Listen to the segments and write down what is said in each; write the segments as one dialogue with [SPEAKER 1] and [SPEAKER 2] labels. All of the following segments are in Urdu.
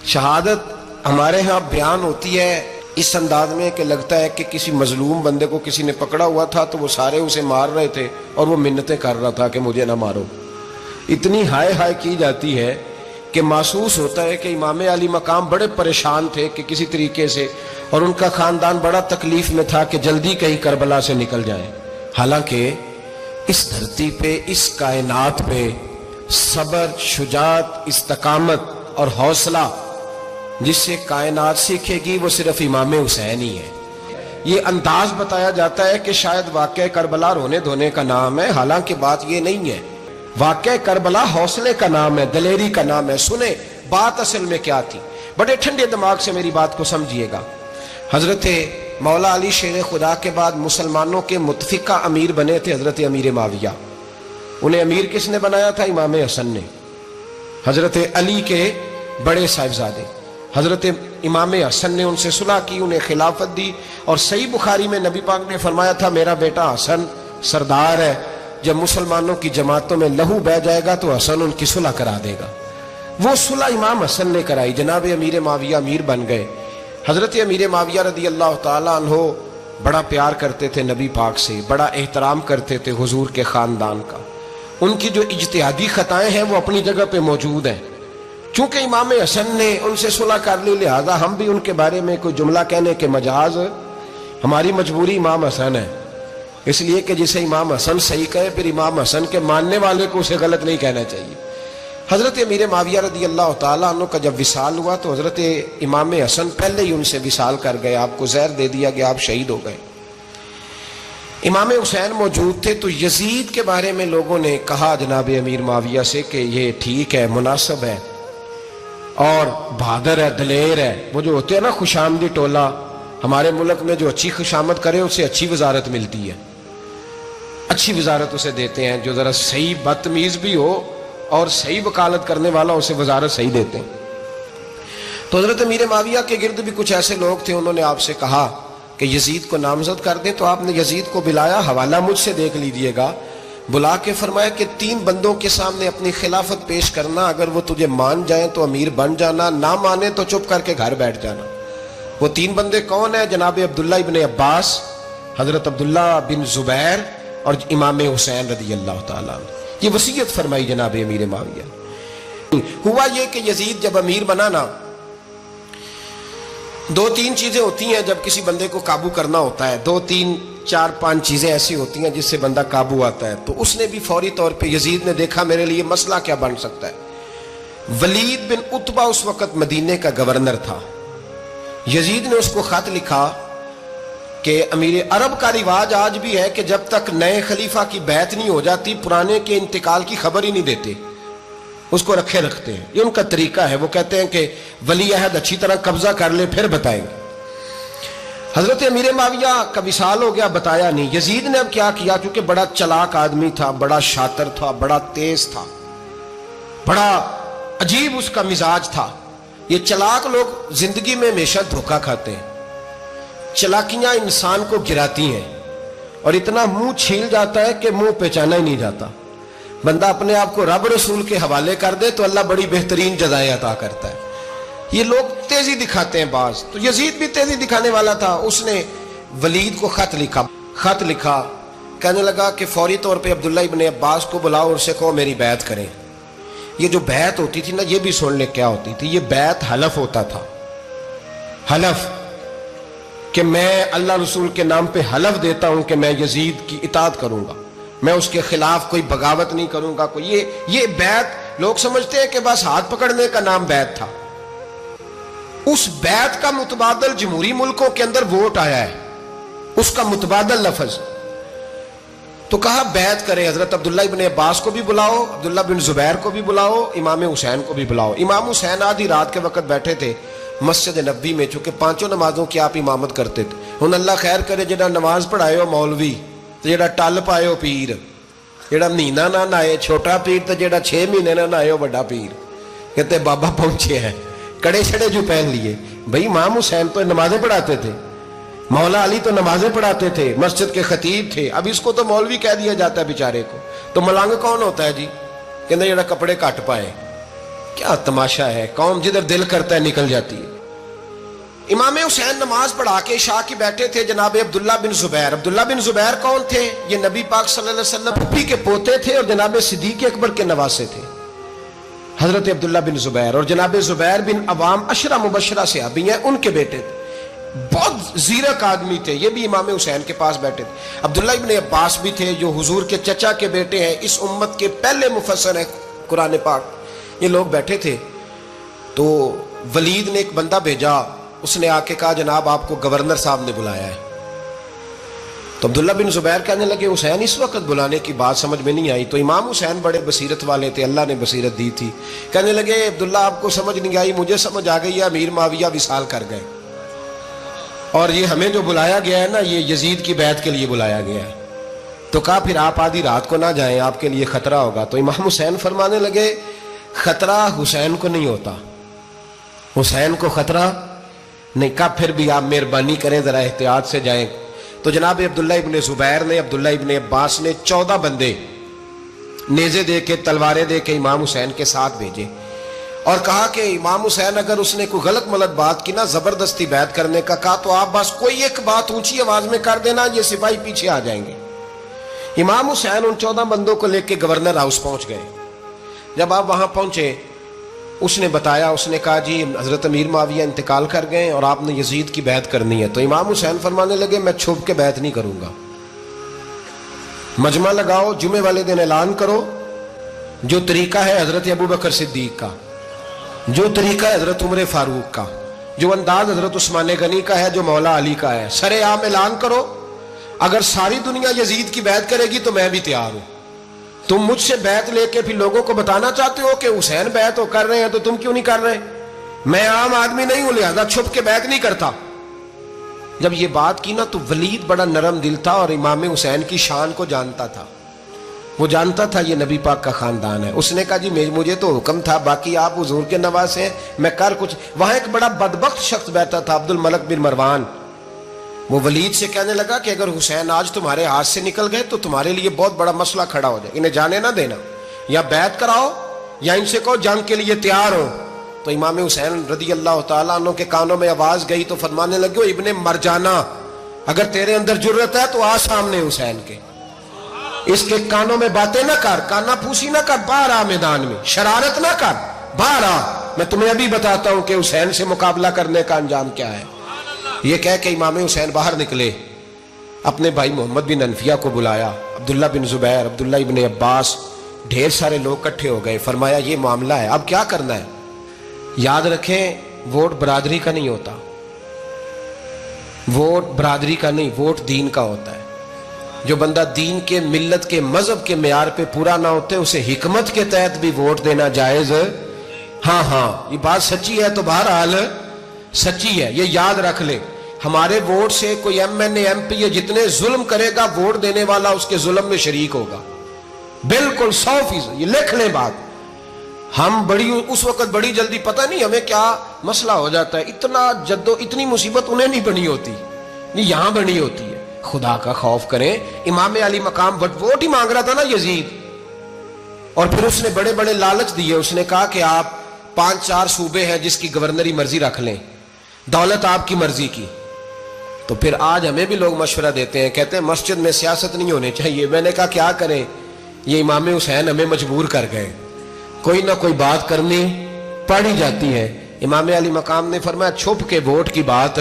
[SPEAKER 1] شہادت ہمارے ہاں بیان ہوتی ہے اس انداز میں کہ لگتا ہے کہ کسی مظلوم بندے کو کسی نے پکڑا ہوا تھا تو وہ سارے اسے مار رہے تھے اور وہ منتیں کر رہا تھا کہ مجھے نہ مارو. اتنی ہائے ہائے کی جاتی ہے کہ محسوس ہوتا ہے کہ امام علی مقام بڑے پریشان تھے کہ کسی طریقے سے، اور ان کا خاندان بڑا تکلیف میں تھا کہ جلدی کہیں کربلا سے نکل جائیں. حالانکہ اس دھرتی پہ، اس کائنات پہ صبر، شجاعت، استقامت اور حوصلہ جس سے کائنات سیکھے گی وہ صرف امام حسین ہی ہے. یہ انداز بتایا جاتا ہے کہ شاید واقعہ کربلا رونے دھونے کا نام ہے، حالانکہ بات یہ نہیں ہے. واقعہ کربلا حوصلے کا نام ہے، دلیری کا نام ہے. سنیں بات اصل میں کیا تھی، بڑے ٹھنڈے دماغ سے میری بات کو سمجھیے گا. حضرت مولا علی شیر خدا کے بعد مسلمانوں کے متفقہ امیر بنے تھے حضرت امیر معاویہ. انہیں امیر کس نے بنایا تھا؟ امام حسن نے. حضرت علی کے بڑے صاحبزادے حضرت امام حسن نے ان سے صلح کی، انہیں خلافت دی. اور صحیح بخاری میں نبی پاک نے فرمایا تھا میرا بیٹا حسن سردار ہے، جب مسلمانوں کی جماعتوں میں لہو بہ جائے گا تو حسن ان کی صلح کرا دے گا. وہ صلح امام حسن نے کرائی. جناب امیر معاویہ امیر بن گئے. حضرت امیر معاویہ رضی اللہ تعالیٰ عنہ بڑا پیار کرتے تھے نبی پاک سے، بڑا احترام کرتے تھے حضور کے خاندان کا. ان کی جو اجتہادی خطائیں ہیں وہ اپنی جگہ پہ موجود ہیں. چونکہ امام حسن نے ان سے صلح کر لی، لہذا ہم بھی ان کے بارے میں کوئی جملہ کہنے کے مجاز، ہماری مجبوری امام حسن ہے. اس لیے کہ جسے امام حسن صحیح کہے پھر امام حسن کے ماننے والے کو اسے غلط نہیں کہنا چاہیے. حضرت امیر معاویہ رضی اللہ تعالیٰ عنہ کا جب وصال ہوا تو حضرت امام حسن پہلے ہی ان سے وصال کر گئے، آپ کو زہر دے دیا گیا، آپ شہید ہو گئے. امام حسین موجود تھے تو یزید کے بارے میں لوگوں نے کہا جناب امیر معاویہ سے کہ یہ ٹھیک ہے، مناسب ہے اور بہادر ہے، دلیر ہے. وہ جو ہوتے ہیں نا خوش آمدی ٹولہ، ہمارے ملک میں جو اچھی خوشامد کرے اسے اچھی وزارت ملتی ہے، اچھی وزارت اسے دیتے ہیں. جو ذرا صحیح بدتمیز بھی ہو اور صحیح وکالت کرنے والا اسے وزارت صحیح دیتے ہیں. تو حضرت امیر معاویہ کے گرد بھی کچھ ایسے لوگ تھے، انہوں نے آپ سے کہا کہ یزید کو نامزد کر دیں. تو آپ نے یزید کو بلایا، حوالہ مجھ سے دیکھ لیجئے گا. بلا کے فرمایا کہ 3 بندوں کے سامنے اپنی خلافت پیش کرنا، اگر وہ تجھے مان جائیں تو امیر بن جانا، نہ مانے تو چپ کر کے گھر بیٹھ جانا. وہ 3 بندے کون ہیں؟ جناب عبداللہ ابن عباس، حضرت عبداللہ بن زبیر اور امام حسین رضی اللہ تعالیٰ عنہ. یہ وصیت فرمائی جناب امیر معاویہ. ہوا یہ کہ یزید جب امیر بنا نا، 2-3 چیزیں ہوتی ہیں جب کسی بندے کو قابو کرنا ہوتا ہے، 2-3 4-5 چیزیں ایسی ہوتی ہیں جس سے بندہ قابو آتا ہے. تو اس نے بھی فوری طور پہ، یزید نے دیکھا میرے لیے مسئلہ کیا بن سکتا ہے. ولید بن عتبہ اس وقت مدینے کا گورنر تھا. یزید نے اس کو خط لکھا کہ امیر عرب کا رواج آج بھی ہے کہ جب تک نئے خلیفہ کی بیعت نہیں ہو جاتی پرانے کے انتقال کی خبر ہی نہیں دیتے، اس کو رکھے رکھتے ہیں. یہ ان کا طریقہ ہے. وہ کہتے ہیں کہ ولی عہد اچھی طرح قبضہ کر لے پھر بتائیں گے. حضرت امیر معاویہ کا وصال ہو گیا، بتایا نہیں. یزید نے اب کیا کیا، چونکہ بڑا چلاک آدمی تھا، بڑا شاطر تھا، بڑا تیز تھا، بڑا عجیب اس کا مزاج تھا. یہ چلاک لوگ زندگی میں ہمیشہ دھوکہ کھاتے ہیں. چلاکیاں انسان کو گراتی ہیں اور اتنا منہ چھیل جاتا ہے کہ منہ پہچانا ہی نہیں جاتا. بندہ اپنے آپ کو رب رسول کے حوالے کر دے تو اللہ بڑی بہترین جزائیں عطا کرتا ہے. یہ لوگ تیزی دکھاتے ہیں بعض. تو یزید بھی تیزی دکھانے والا تھا. اس نے ولید کو خط لکھا کہنے لگا کہ فوری طور پہ عبداللہ ابن عباس کو بلاؤ اور اسے کہو میری بیعت کریں. یہ جو بیعت ہوتی تھی نا، یہ بھی سن لے کیا ہوتی تھی. یہ بیعت حلف ہوتا تھا. حلف کہ میں اللہ رسول کے نام پہ حلف دیتا ہوں کہ میں یزید کی اطاعت کروں گا، میں اس کے خلاف کوئی بغاوت نہیں کروں گا. یہ بیعت لوگ سمجھتے ہیں کہ بس ہاتھ پکڑنے کا نام بیعت تھا. اس بیعت کا متبادل جمہوری ملکوں کے اندر ووٹ آیا ہے، اس کا متبادل لفظ. تو کہا بیعت کرے. حضرت عبداللہ ابن عباس کو بھی بلاؤ، عبداللہ بن زبیر کو بھی بلاؤ، امام حسین کو بھی بلاؤ. امام حسین آدھی رات کے وقت بیٹھے تھے مسجد نبوی میں، چونکہ 5 نمازوں کی آپ امامت کرتے تھے. ہن اللہ خیر کرے جڑا نماز پڑھائے ہو مولوی تو جڑا ٹل پائے ہو پیر، جڑا مہینہ نہ نہائے چھوٹا پیر تو جڑا 6 مہینے نہ نہائے ہو بڑا پیر. کہتے بابا پہنچے ہیں، کڑے چھڑے جو پہن لیے. بھئی امام حسین تو نمازیں پڑھاتے تھے، مولا علی تو نمازیں پڑھاتے تھے، مسجد کے خطیب تھے. اب اس کو تو مولوی کہہ دیا جاتا ہے بیچارے کو. تو ملنگ کون ہوتا ہے جی؟ کہتے جڑا کپڑے کٹ پائے. کیا تماشا ہے، قوم جدھر دل کرتا ہے نکل جاتی ہے۔ امام حسین نماز پڑھا کے عشاء کی بیٹھے تھے جناب عبداللہ بن زبیر۔ عبداللہ بن زبیر کون تھے؟ یہ نبی پاک صلی اللہ علیہ وسلم پھپھی کے پوتے تھے اور جناب صدیق اکبر کے نواسے تھے، حضرت عبداللہ بن زبیر۔ اور جناب زبیر بن عوام عشرہ مبشرہ صحابی ہیں، ان کے بیٹے تھے، بہت زیرک آدمی تھے، یہ بھی امام حسین کے پاس بیٹھے تھے۔ عبداللہ ابن عباس بھی تھے جو حضور کے چچا کے بیٹے ہیں، اس امت کے پہلے مفسر ہیں قرآن پاک، یہ لوگ بیٹھے تھے۔ تو ولید نے ایک بندہ بھیجا، اس نے آ کے کہا جناب آپ کو گورنر صاحب نے بلایا ہے۔ تو عبداللہ بن زبیر کہنے لگے حسین اس وقت بلانے کی بات سمجھ میں نہیں آئی۔ تو امام حسین بڑے بصیرت والے تھے، اللہ نے بصیرت دی تھی، کہنے لگے عبداللہ آپ کو سمجھ نہیں آئی، مجھے سمجھ آ گئی ہے، امیر معاویہ وصال کر گئے اور یہ ہمیں جو بلایا گیا ہے نا، یہ یزید کی بیعت کے لیے بلایا گیا ہے۔ تو کہا پھر آپ آدھی رات کو نہ جائیں، آپ کے لیے خطرہ ہوگا۔ تو امام حسین فرمانے لگے خطرہ حسین کو نہیں ہوتا، حسین کو خطرہ نہیں۔ کہا پھر بھی آپ مہربانی کریں ذرا احتیاط سے جائیں۔ تو جناب عبداللہ ابن زبیر نے، عبداللہ ابن عباس نے 14 بندے نیزے دے کے، تلواریں دے کے امام حسین کے ساتھ بھیجے اور کہا کہ امام حسین اگر اس نے کوئی غلط ملت بات کی نا، زبردستی بیعت کرنے کا کہا، تو آپ بس کوئی ایک بات اونچی آواز میں کر دینا، یہ سپاہی پیچھے آ جائیں گے۔ امام حسین ان 14 بندوں کو لے کے گورنر ہاؤس پہنچ گئے۔ جب آپ وہاں پہنچے، اس نے بتایا، اس نے کہا جی حضرت امیر معاویہ انتقال کر گئے اور آپ نے یزید کی بیعت کرنی ہے۔ تو امام حسین فرمانے لگے میں چھپ کے بیعت نہیں کروں گا، مجمع لگاؤ، جمعے والے دن اعلان کرو، جو طریقہ ہے حضرت ابو بکر صدیق کا، جو طریقہ ہے حضرت عمر فاروق کا، جو انداز حضرت عثمان غنی کا ہے، جو مولا علی کا ہے، سر عام اعلان کرو، اگر ساری دنیا یزید کی بیعت کرے گی تو میں بھی تیار ہوں۔ تم مجھ سے بیعت لے کے پھر لوگوں کو بتانا چاہتے ہو کہ حسین بیعت کر رہے ہیں تو تم کیوں نہیں کر رہے؟ میں عام آدمی نہیں ہوں، لہذا چھپ کے بیعت نہیں کرتا۔ جب یہ بات کی نا تو ولید بڑا نرم دل تھا اور امام حسین کی شان کو جانتا تھا، وہ جانتا تھا یہ نبی پاک کا خاندان ہے۔ اس نے کہا جی مجھے تو حکم تھا، باقی آپ حضور کے نواز ہیں، میں کر کچھ۔ وہاں ایک بڑا بدبخت شخص بیٹھا تھا، عبد الملک بن مروان، وہ ولید سے کہنے لگا کہ اگر حسین آج تمہارے ہاتھ سے نکل گئے تو تمہارے لیے بہت بڑا مسئلہ کھڑا ہو جائے، انہیں جانے نہ دینا، یا بیعت کراؤ یا ان سے کہو جنگ کے لیے تیار ہو۔ تو امام حسین رضی اللہ تعالیٰ عنہ کے کانوں میں آواز گئی تو فرمانے لگے ابن مرجانہ، اگر تیرے اندر جرت ہے تو آ سامنے حسین کے، اس کے کانوں میں باتیں نہ کر، کانا پھوسی نہ کر، باہر آ میدان میں، شرارت نہ کر، باہر آ، میں تمہیں ابھی بتاتا ہوں کہ حسین سے مقابلہ کرنے کا انجام کیا ہے۔ یہ کہہ کہ امام حسین باہر نکلے، اپنے بھائی محمد بن انفیہ کو بلایا، عبداللہ بن زبیر، عبداللہ ابن عباس، ڈھیر سارے لوگ اکٹھے ہو گئے۔ فرمایا یہ معاملہ ہے، اب کیا کرنا ہے؟ یاد رکھیں ووٹ برادری کا نہیں ہوتا، ووٹ برادری کا نہیں، ووٹ دین کا ہوتا ہے۔ جو بندہ دین کے، ملت کے، مذہب کے معیار پہ پورا نہ ہوتے اسے حکمت کے تحت بھی ووٹ دینا جائز۔ ہاں یہ بات سچی ہے تو بہرحال سچی ہے، یہ یاد رکھ لے۔ ہمارے ووٹ سے کوئی ایم این اے، ایم پی اے جتنے ظلم کرے گا، ووٹ دینے والا اس کے ظلم میں شریک ہوگا، بالکل 100%، یہ لکھ لیں بات۔ ہم اس وقت بڑی جلدی، پتہ نہیں ہمیں کیا مسئلہ ہو جاتا ہے، اتنی مصیبت انہیں نہیں بنی ہوتی، نہیں یہاں بنی ہوتی ہے۔ خدا کا خوف کریں، امام علی مقام ووٹ ہی مانگ رہا تھا نا یزید، اور پھر اس نے بڑے بڑے لالچ دیے، اس نے کہا کہ آپ 5-4 صوبے ہیں جس کی گورنری مرضی رکھ لیں، دولت آپ کی مرضی کی۔ تو پھر آج ہمیں بھی لوگ مشورہ دیتے ہیں، کہتے ہیں مسجد میں سیاست نہیں ہونی چاہیے۔ میں نے کہا کیا کریں، یہ امام حسین ہمیں مجبور کر گئے، کوئی نہ کوئی بات کرنی پڑی جاتی ہے۔ امام علی مقام نے فرمایا چھپ کے ووٹ کی بات،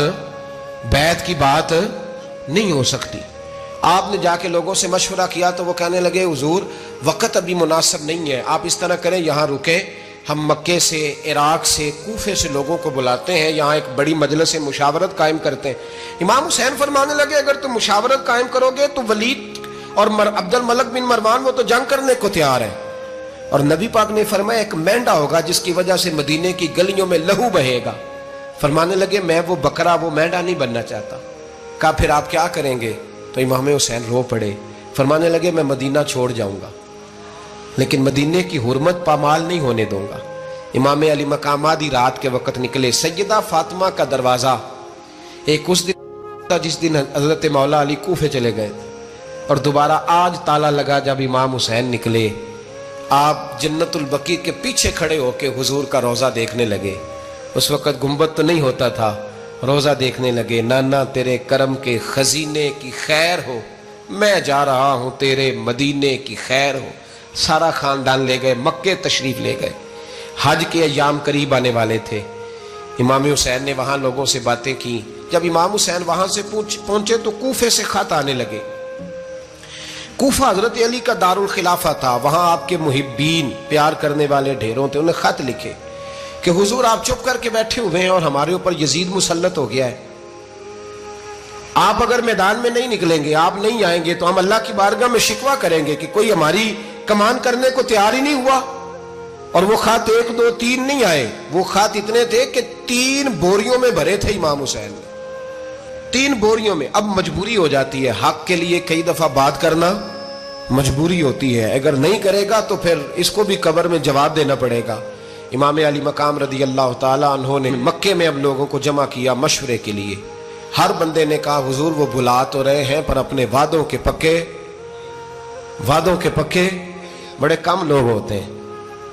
[SPEAKER 1] بیعت کی بات نہیں ہو سکتی۔ آپ نے جا کے لوگوں سے مشورہ کیا تو وہ کہنے لگے حضور وقت ابھی مناسب نہیں ہے، آپ اس طرح کریں یہاں رکے، ہم مکے سے، عراق سے، کوفے سے لوگوں کو بلاتے ہیں، یہاں ایک بڑی مجلس مشاورت قائم کرتے ہیں۔ امام حسین فرمانے لگے اگر تم مشاورت قائم کرو گے تو ولید اور عبد الملک بن مروان وہ تو جنگ کرنے کو تیار ہے، اور نبی پاک نے فرمایا ایک مینڈا ہوگا جس کی وجہ سے مدینے کی گلیوں میں لہو بہے گا۔ فرمانے لگے میں وہ بکرا، وہ مینڈا نہیں بننا چاہتا۔ کہا پھر آپ کیا کریں گے؟ تو امام حسین رو پڑے، فرمانے لگے میں مدینہ چھوڑ جاؤں گا لیکن مدینے کی حرمت پامال نہیں ہونے دوں گا۔ امام علی مقام آدھی رات کے وقت نکلے، سیدہ فاطمہ کا دروازہ ایک اس دن تھا جس دن حضرت مولا علی کوفے چلے گئے تھے، اور دوبارہ آج تالا لگا جب امام حسین نکلے۔ آپ جنت البقیع کے پیچھے کھڑے ہو کے حضور کا روضہ دیکھنے لگے. اس وقت گنبد تو نہیں ہوتا تھا. روضہ دیکھنے لگے. نانا تیرے کرم کے خزینے کی خیر ہو, میں جا رہا ہوں تیرے مدینے کی خیر ہو. سارا خاندان لے گئے, مکے تشریف لے گئے. حج کے ایام قریب آنے والے تھے. امام حسین نے وہاں لوگوں سے باتیں کی. جب امام حسین وہاں سے پہنچے تو کوفے سے خط آنے لگے. کوفہ حضرت علی کا دارالخلافہ تھا. وہاں آپ کے محبین, پیار کرنے والے ڈھیروں تھے. انہیں خط لکھے کہ حضور آپ چپ کر کے بیٹھے ہوئے ہیں اور ہمارے اوپر یزید مسلط ہو گیا ہے. آپ اگر میدان میں نہیں نکلیں گے, آپ نہیں آئیں گے تو ہم اللہ کی بارگاہ میں شکوہ کریں گے کہ کوئی ہماری کمان کرنے کو تیار ہی نہیں ہوا. اور وہ خط 1 2 3 نہیں آئے, وہ خط اتنے تھے کہ 3 بوریوں میں بھرے تھے امام حسین نے. 3 بوریوں میں. اب مجبوری ہو جاتی ہے, حق کے لیے کئی دفعہ بات کرنا مجبوری ہوتی ہے. اگر نہیں کرے گا تو پھر اس کو بھی قبر میں جواب دینا پڑے گا. امام علی مقام رضی اللہ تعالیٰ عنہ نے مکے میں اب لوگوں کو جمع کیا مشورے کے لیے. ہر بندے نے کہا حضور وہ بھلا تو رہے ہیں پر اپنے وعدوں کے پکے بڑے کم لوگ ہوتے ہیں.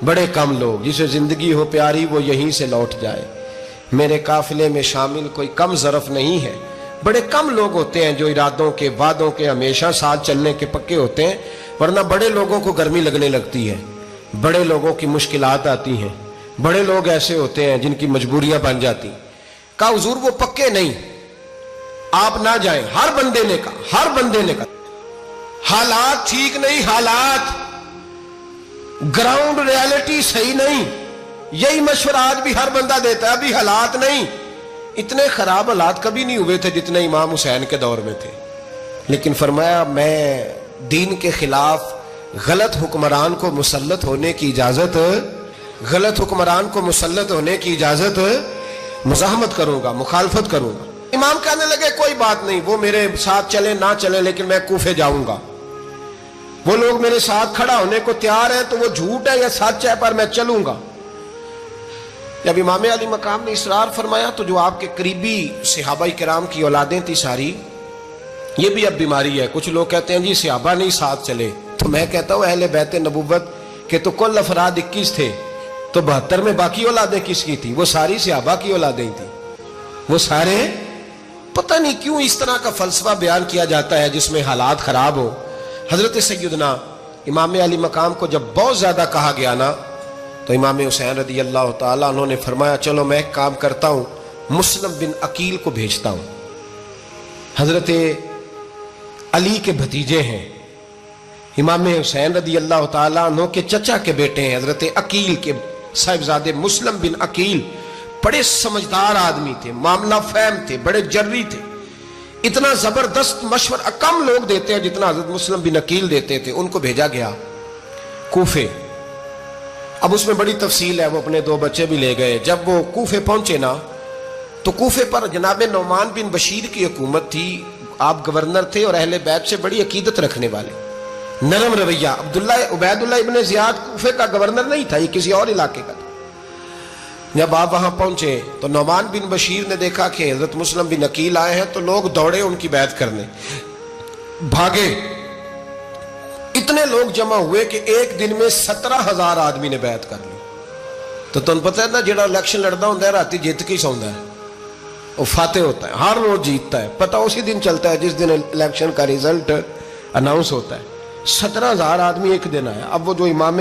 [SPEAKER 1] بڑے کم لوگ, جسے زندگی ہو پیاری وہ یہیں سے لوٹ جائے. میرے قافلے میں شامل کوئی کم ظرف نہیں ہے. بڑے کم لوگ ہوتے ہیں جو ارادوں کے, وعدوں کے ہمیشہ ساتھ چلنے کے پکے ہوتے ہیں. ورنہ بڑے لوگوں کو گرمی لگنے لگتی ہے, بڑے لوگوں کی مشکلات آتی ہیں. بڑے لوگ ایسے ہوتے ہیں جن کی مجبوریاں بن جاتی. کہا حضور وہ پکے نہیں, آپ نہ جائیں. ہر بندے نے کہا حالات ٹھیک نہیں, حالات گراؤنڈ ریالٹی صحیح نہیں. یہی مشورہ آج بھی ہر بندہ دیتا ہے. ابھی حالات نہیں, اتنے خراب حالات کبھی نہیں ہوئے تھے جتنے امام حسین کے دور میں تھے. لیکن فرمایا میں دین کے خلاف غلط حکمران کو مسلط ہونے کی اجازت مزاحمت کروں گا, مخالفت کروں گا. امام کہنے لگے کوئی بات نہیں, وہ میرے ساتھ چلے نہ چلے لیکن میں کوفے جاؤں گا. وہ لوگ میرے ساتھ کھڑا ہونے کو تیار ہیں تو وہ جھوٹ ہے یا سچ ہے پر میں چلوں گا. جب امام علی مقام نے اصرار فرمایا تو جو آپ کے قریبی صحابہ کرام کی اولادیں تھی ساری, یہ بھی اب بیماری ہے. کچھ لوگ کہتے ہیں جی صحابہ نہیں ساتھ چلے, تو میں کہتا ہوں اہل بیت نبوت کے تو کل افراد 21 تھے, تو 72 میں باقی اولادیں کس کی تھی؟ وہ ساری صحابہ کی اولادیں تھیں. وہ سارے, پتہ نہیں کیوں اس طرح کا فلسفہ بیان کیا جاتا ہے جس میں حالات خراب ہو. حضرت سیدنا امام علی مقام کو جب بہت زیادہ کہا گیا نا, تو امام حسین رضی اللہ تعالیٰ انہوں نے فرمایا چلو میں ایک کام کرتا ہوں, مسلم بن عقیل کو بھیجتا ہوں. حضرت علی کے بھتیجے ہیں, امام حسین رضی اللہ تعالیٰ عنہ کے چچا کے بیٹے ہیں حضرت عقیل کے صاحبزادے مسلم بن عقیل. بڑے سمجھدار آدمی تھے, معاملہ فہم تھے, بڑے جری تھے. اتنا زبردست مشورہ کم لوگ دیتے ہیں جتنا حضرت مسلم بن عقیل دیتے تھے. ان کو بھیجا گیا کوفے. اب اس میں بڑی تفصیل ہے, وہ اپنے 2 بچے بھی لے گئے. جب وہ کوفے پہنچے نا تو کوفے پر جناب نعمان بن بشیر کی حکومت تھی. آپ گورنر تھے اور اہل بیت سے بڑی عقیدت رکھنے والے, نرم رویہ. عبید اللہ ابن زیاد کوفے کا گورنر نہیں تھا, یہ کسی اور علاقے کا تھا. جب آپ وہاں پہنچے تو نعمان بن بشیر نے دیکھا کہ حضرت مسلم بن عقیل آئے ہیں, تو لوگ دوڑے ان کی بیعت کرنے, بھاگے. اتنے لوگ جمع ہوئے کہ ایک دن میں 17,000 آدمی نے بیعت کر لی. تو تم پتہ ہے نا جڑا الیکشن لڑتا ہوتا ہے راتی جیت کے سوندا ہے, وہ فاتح ہوتا ہے, ہر روز جیتتا ہے. پتہ اسی دن چلتا ہے جس دن الیکشن کا ریزلٹ اناؤنس ہوتا ہے. 17,000 آدمی ایک دن آیا. اب وہ جو امام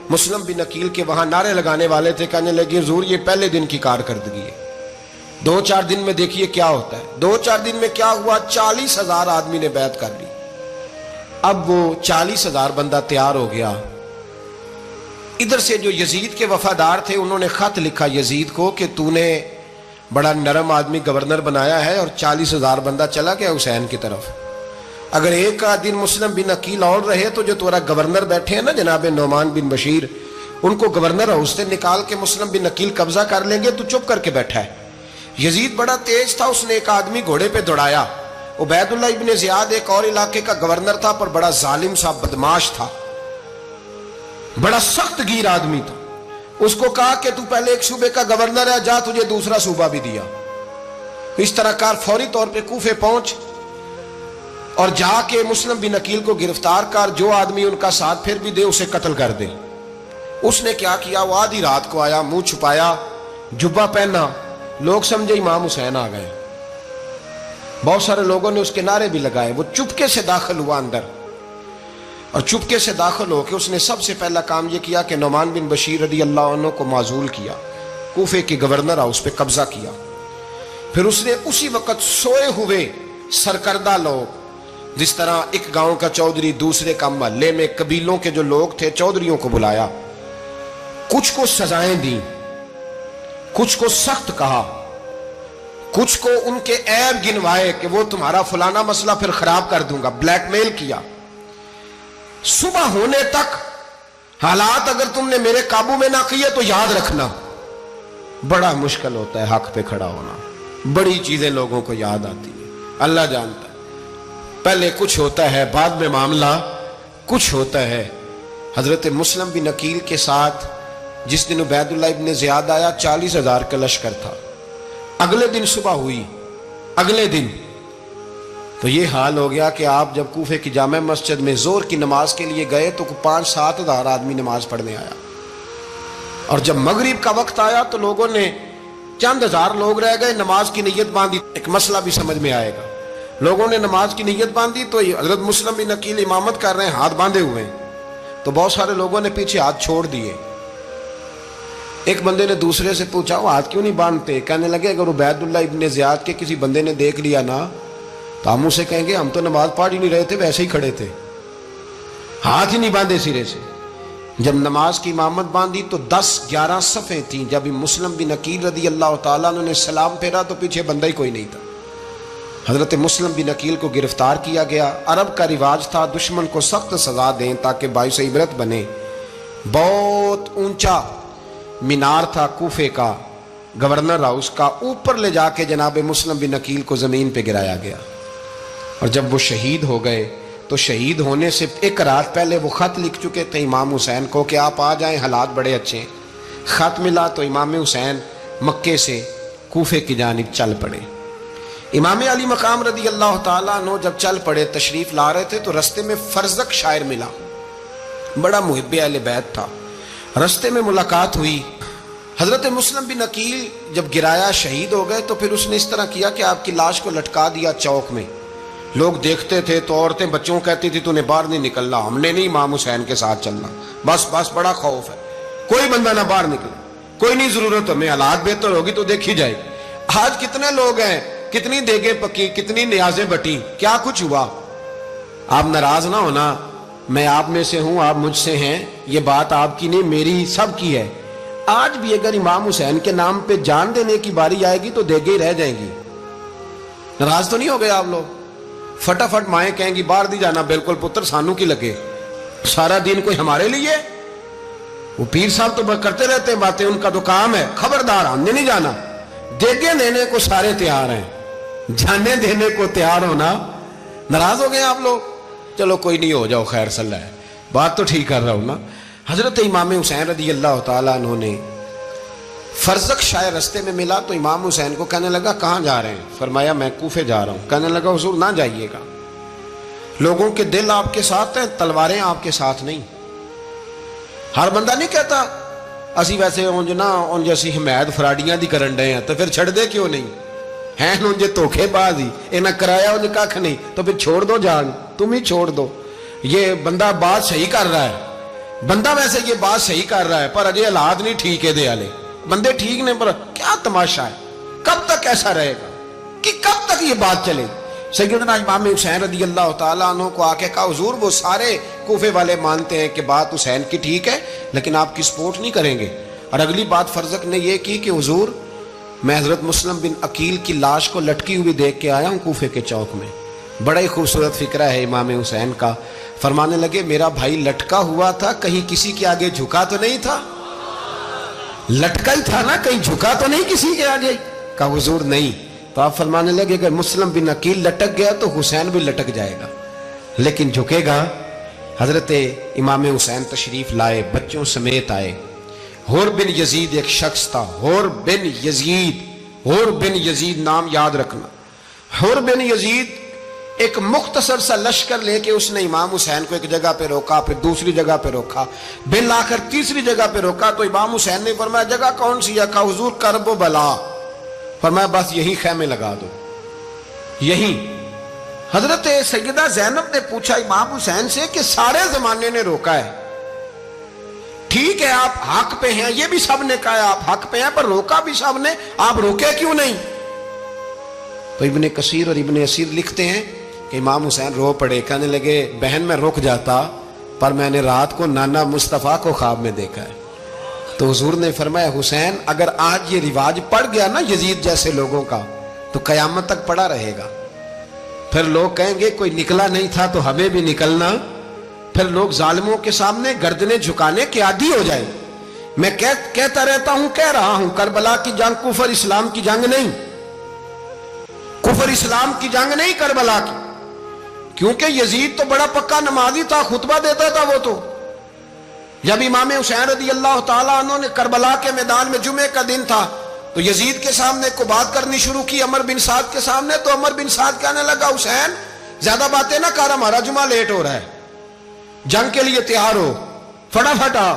[SPEAKER 1] مسلم بن عقیل کے وہاں نعرے لگانے والے تھے کہنے لگے حضور یہ پہلے دن کی کارکردگی ہے, 2-4 دن میں دیکھیے کیا ہوتا ہے. 2-4 دن میں کیا ہوا, 40,000 آدمی نے بیعت کر لی. اب وہ 40,000 بندہ تیار ہو گیا. ادھر سے جو یزید کے وفادار تھے انہوں نے خط لکھا یزید کو کہ تو نے بڑا نرم آدمی گورنر بنایا ہے اور 40,000 بندہ چلا گیا حسین کی طرف. اگر ایک دن مسلم بن عقیل اور رہے تو جو تمہارا گورنر بیٹھے ہیں نا جناب نعمان بن بشیر, ان کو گورنر ہاؤس سے نکال کے مسلم بن عقیل قبضہ کر لیں گے. تو چپ کر کے بیٹھا ہے. یزید بڑا تیز تھا, اس نے ایک آدمی گھوڑے پہ دوڑایا. عبید اللہ ابن زیاد ایک اور علاقے کا گورنر تھا پر بڑا ظالم سا بدماش تھا, بڑا سخت گیر آدمی تھا. اس کو کہا کہ تو پہلے ایک صوبے کا گورنر ہے, جا تجھے دوسرا صوبہ بھی دیا. اس طرح کار فوری طور پہ کوفے پہنچ اور جا کے مسلم بن عقیل کو گرفتار کر, جو آدمی ان کا ساتھ پھر بھی دے اسے قتل کر دے. اس نے کیا کیا, وہ آدھی رات کو آیا, منہ چھپایا, جبہ پہنا, لوگ سمجھے امام حسین آ گئے. بہت سارے لوگوں نے اس کے نعرے بھی لگائے. وہ چپکے سے داخل ہوا اندر, اور چپکے سے داخل ہو کے اس نے سب سے پہلا کام یہ کیا کہ نعمان بن بشیر رضی اللہ عنہ کو معزول کیا, کوفے کے گورنر ہاؤس پہ قبضہ کیا. پھر اس نے اسی وقت سوئے ہوئے سرکردہ لوگ, جس طرح ایک گاؤں کا چودھری دوسرے کا محلے میں قبیلوں کے جو لوگ تھے چودھریوں کو بلایا, کچھ کو سزائیں دیں, کچھ کو سخت کہا, کچھ کو ان کے عیب گنوائے کہ وہ تمہارا فلانا مسئلہ پھر خراب کر دوں گا, بلیک میل کیا. صبح ہونے تک حالات اگر تم نے میرے قابو میں نہ کیے تو یاد رکھنا بڑا مشکل ہوتا ہے حق پہ کھڑا ہونا. بڑی چیزیں لوگوں کو یاد آتی ہیں, اللہ جانتا ہے. پہلے کچھ ہوتا ہے, بعد میں معاملہ کچھ ہوتا ہے. حضرت مسلم بن عقیل کے ساتھ جس دن عبید اللہ ابن زیاد آیا 40,000 کا لشکر تھا. اگلے دن صبح ہوئی, اگلے دن تو یہ حال ہو گیا کہ آپ جب کوفے کی جامع مسجد میں زور کی نماز کے لیے گئے تو 5-7 ہزار آدمی نماز پڑھنے آیا, اور جب مغرب کا وقت آیا تو لوگوں نے چند ہزار لوگ رہ گئے, نماز کی نیت باندھی. ایک مسئلہ بھی سمجھ میں آئے گا. لوگوں نے نماز کی نیت باندھی تو حضرت مسلم بن عقیل امامت کر رہے ہیں, ہاتھ باندھے ہوئے ہیں, تو بہت سارے لوگوں نے پیچھے ہاتھ چھوڑ دیے. ایک بندے نے دوسرے سے پوچھا وہ ہاتھ کیوں نہیں باندھتے؟ کہنے لگے اگر عبید اللہ ابن زیاد کے کسی بندے نے دیکھ لیا نا تو ہم اسے کہیں گے ہم تو نماز پڑھ ہی نہیں رہے تھے, ویسے ہی کھڑے تھے, ہاتھ ہی نہیں باندھے سرے سے. جب نماز کی امامت باندھی تو 10-11 صفیں تھیں. جب مسلم بن عقیل رضی اللہ تعالیٰ عنہ نے سلام پھیرا تو پیچھے بندہ ہی کوئی نہیں تھا. حضرت مسلم بن عقیل کو گرفتار کیا گیا. عرب کا رواج تھا دشمن کو سخت سزا دیں تاکہ باعث عبرت بنے. بہت اونچا مینار تھا کوفے کا گورنر ہاؤس کا, اوپر لے جا کے جناب مسلم بن عقیل کو زمین پہ گرایا گیا. اور جب وہ شہید ہو گئے تو شہید ہونے سے ایک رات پہلے وہ خط لکھ چکے تھے امام حسین کو کہ آپ آ جائیں, حالات بڑے اچھے ہیں. خط ملا تو امام حسین مکے سے کوفے کی جانب چل پڑے. امام علی مقام رضی اللہ تعالیٰ عنہ جب چل پڑے تشریف لا رہے تھے تو رستے میں فرزق شاعر ملا, بڑا محب اہل بیت تھا. رستے میں ملاقات ہوئی. حضرت مسلم بن عقیل جب گرایا شہید ہو گئے تو پھر اس نے اس طرح کیا کہ آپ کی لاش کو لٹکا دیا چوک میں. لوگ دیکھتے تھے تو عورتیں بچوں کہتی تھی تو نے باہر نہیں نکلنا, ہم نے نہیں امام حسین کے ساتھ چلنا, بس بڑا خوف ہے, کوئی بندہ نہ باہر نکلے, کوئی نہیں ضرورت ہمیں, حالات بہتر ہوگی تو دیکھی جائے. آج کتنے لوگ ہیں, کتنی دیگیں پکی, کتنی نیازیں بٹی, کیا کچھ ہوا. آپ ناراض نہ ہونا, میں آپ میں سے ہوں, آپ مجھ سے ہیں, یہ بات آپ کی نہیں میری سب کی ہے. آج بھی اگر امام حسین کے نام پہ جان دینے کی باری آئے گی تو دیگیں ہی رہ جائیں گی. ناراض تو نہیں ہو گئے آپ لوگ؟ فٹافٹ مائیں کہیں گی باہر دی جانا, بالکل پتر سانو کی لگے, سارا دین کوئی ہمارے لیے. وہ پیر صاحب تو کرتے رہتے ہیں باتیں, ان کا تو کام ہے, خبردار ہم نے نہیں جانا. دیگیں دینے کو سارے تیار ہیں, جانے دینے کو تیار ہونا. ناراض ہو گئے آپ لوگ؟ چلو کوئی نہیں, ہو جاؤ, خیر صلی اللہ ہے, بات تو ٹھیک کر رہا ہوں نا. حضرت امام حسین رضی اللہ تعالیٰ عنہ نے فرزق شاعر رستے میں ملا تو امام حسین کو کہنے لگا کہاں جا رہے ہیں؟ فرمایا میں کوفے جا رہا ہوں. کہنے لگا حضور نہ جائیے گا, لوگوں کے دل آپ کے ساتھ ہیں, تلواریں آپ کے ساتھ نہیں. ہر بندہ نہیں کہتا اسی ویسے اونج نا اونج اسی حمایت فراڈیاں دی کرن ڈے ہیں تو پھر چھڑ دے کیوں نہیں ہیں, اونجے دھوکھے باز ہی, انہیں کرایا اونج کھ نہیں تو پھر چھوڑ دو جان, تم ہی چھوڑ دو. یہ بندہ بات صحیح کر رہا ہے, بندہ ویسے یہ بات صحیح کر رہا ہے پر اجے حالات نہیں ٹھیک ہے دے والے, بندے ٹھیک نہیں, پر کیا تماشا ہے, کب تک ایسا رہے گا کہ کب تک یہ بات چلے. سیدنا امام حسین رضی اللہ تعالیٰ عنہ کو آ کے کہا حضور وہ سارے کوفے والے مانتے ہیں کہ بات حسین کی ٹھیک ہے لیکن آپ کی سپورٹ نہیں کریں گے. اور اگلی بات فرزق نے یہ کی کہ حضور میں حضرت مسلم بن عقیل کی لاش کو لٹکی ہوئی دیکھ کے آیا ہوں کوفے کے چوک میں. بڑا ہی خوبصورت فکرہ ہے امام حسین کا. فرمانے لگے میرا بھائی لٹکا ہوا تھا, کہیں کسی کے آگے جھکا تو نہیں تھا؟ لٹکا ہی تھا نا, کہیں جھکا تو نہیں کسی کے آگے؟ کہا حضور نہیں. تو آپ فرمانے لگے اگر مسلم بن عقیل لٹک گیا تو حسین بھی لٹک جائے گا, لیکن جھکے گا. حضرت امام حسین تشریف لائے, بچوں سمیت آئے. حور بن یزید ایک شخص تھا, حور بن یزید نام یاد رکھنا. حور بن یزید ایک مختصر سا لشکر لے کے اس نے امام حسین کو ایک جگہ پہ روکا، پھر دوسری جگہ پہ روکا، بالآخر تیسری جگہ پہ روکا تو امام حسین نے فرمایا جگہ کون سی ہے؟ کہا حضور کرب و بلا۔ فرمایا بس یہی خیمے لگا دو، یہی۔ حضرت سیدہ زینب نے پوچھا امام حسین سے کہ سارے زمانے نے روکا ہے، ٹھیک ہے آپ حق پہ ہیں، یہ بھی سب نے کہا آپ حق پہ ہیں، پر روکا بھی سب نے، آپ روکے کیوں نہیں؟ تو ابن کثیر اور ابن اسیر لکھتے ہیں کہ امام حسین رو پڑے، کہنے لگے بہن میں رک جاتا پر میں نے رات کو نانا مصطفیٰ کو خواب میں دیکھا ہے۔ تو حضور نے فرمایا حسین اگر آج یہ رواج پڑ گیا نا یزید جیسے لوگوں کا تو قیامت تک پڑا رہے گا، پھر لوگ کہیں گے کوئی نکلا نہیں تھا تو ہمیں بھی نکلنا، پھر لوگ ظالموں کے سامنے گردنیں جھکانے کے عادی ہو جائیں۔ میں کہتا رہتا ہوں، کہہ رہا ہوں، کربلا کی جنگ کفر اسلام کی جنگ نہیں، کفر اسلام کی جنگ نہیں کربلا کی، کیونکہ یزید تو بڑا پکا نمازی تھا، خطبہ دیتا تھا وہ تو۔ جب امام حسین رضی اللہ تعالیٰ عنہ نے کربلا کے میدان میں جمعے کا دن تھا تو یزید کے سامنے کو بات کرنی شروع کی عمر بن سعد کے سامنے، تو عمر بن سعد کہنے لگا حسین زیادہ باتیں نہ کر، ہمارا جمعہ لیٹ ہو رہا ہے، جنگ کے لیے تیار ہو، فٹافٹ آ۔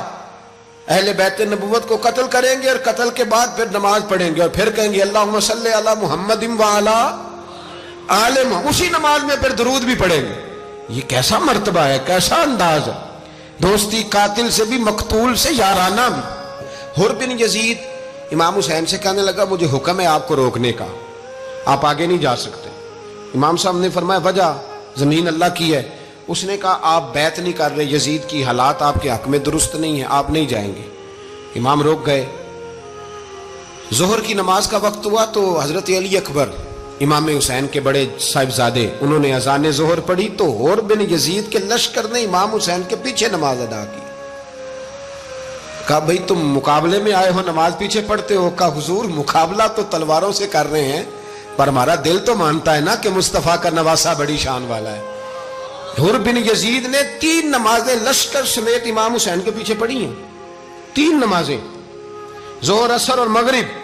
[SPEAKER 1] اہل بیت نبوت کو قتل کریں گے اور قتل کے بعد پھر نماز پڑھیں گے اور پھر کہیں گے اللہم صلی علی محمد وعلی آل محمد، اسی نماز میں پھر درود بھی پڑھیں گے۔ یہ کیسا مرتبہ ہے، کیسا انداز ہے، دوستی قاتل سے بھی مقتول سے یارانہ بھی۔ حر بن یزید امام حسین سے کہنے لگا مجھے حکم ہے آپ کو روکنے کا، آپ آگے نہیں جا سکتے۔ امام صاحب نے فرمایا وجہ؟ زمین اللہ کی ہے۔ اس نے کہا آپ بیعت نہیں کر رہے، یزید کی حالات آپ کے حق میں درست نہیں ہیں، آپ نہیں جائیں گے۔ امام روک گئے۔ ظہر کی نماز کا وقت ہوا تو حضرت علی اکبر امام حسین کے بڑے صاحبزادے انہوں نے اذان ظہر پڑھی تو حر بن یزید کے لشکر نے امام حسین کے پیچھے نماز ادا کی۔ کہا بھئی تم مقابلے میں آئے ہو نماز پیچھے پڑھتے ہو؟ کہا حضور مقابلہ تو تلواروں سے کر رہے ہیں پر ہمارا دل تو مانتا ہے نا کہ مصطفیٰ کا نواسہ بڑی شان والا ہے۔ حر بن یزید نے 3 نمازیں لشکر سمیت امام حسین کے پیچھے پڑھی ہیں، 3 نمازیں، ظہر اثر اور مغرب۔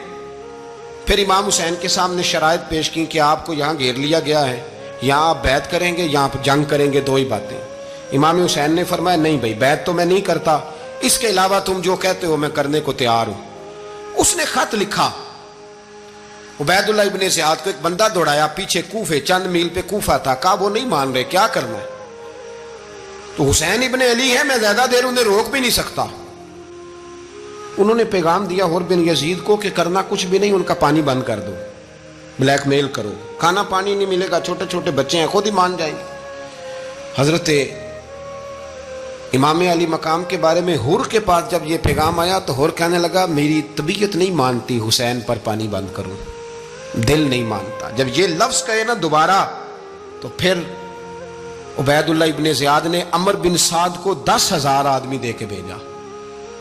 [SPEAKER 1] پھر امام حسین کے سامنے شرائط پیش کی کہ آپ کو یہاں گھیر لیا گیا ہے، یہاں آپ بیعت کریں گے، یہاں آپ جنگ کریں گے، 2 ہی باتیں۔ امام حسین نے فرمایا نہیں بھائی بیعت تو میں نہیں کرتا، اس کے علاوہ تم جو کہتے ہو میں کرنے کو تیار ہوں۔ اس نے خط لکھا، عبید اللہ ابن زیاد کو ایک بندہ دوڑایا پیچھے کوفے، چند میل پہ کوفہ تھا، کہا وہ نہیں مان رہے، کیا کرنا ہے؟ تو حسین ابن علی ہے، میں زیادہ دیر انہیں روک بھی نہیں سکتا۔ انہوں نے پیغام دیا حر بن یزید کو کہ کرنا کچھ بھی نہیں، ان کا پانی بند کر دو، بلیک میل کرو، کھانا پانی نہیں ملے گا، چھوٹے چھوٹے بچے ہیں خود ہی مان جائیں گے۔ حضرت امام علی مقام کے بارے میں حر کے پاس جب یہ پیغام آیا تو حر کہنے لگا میری طبیعت نہیں مانتی حسین پر پانی بند کروں، دل نہیں مانتا۔ جب یہ لفظ کہے نا دوبارہ تو پھر عبید اللہ ابن زیاد نے عمر بن سعد کو 10,000 آدمی دے کے بھیجا،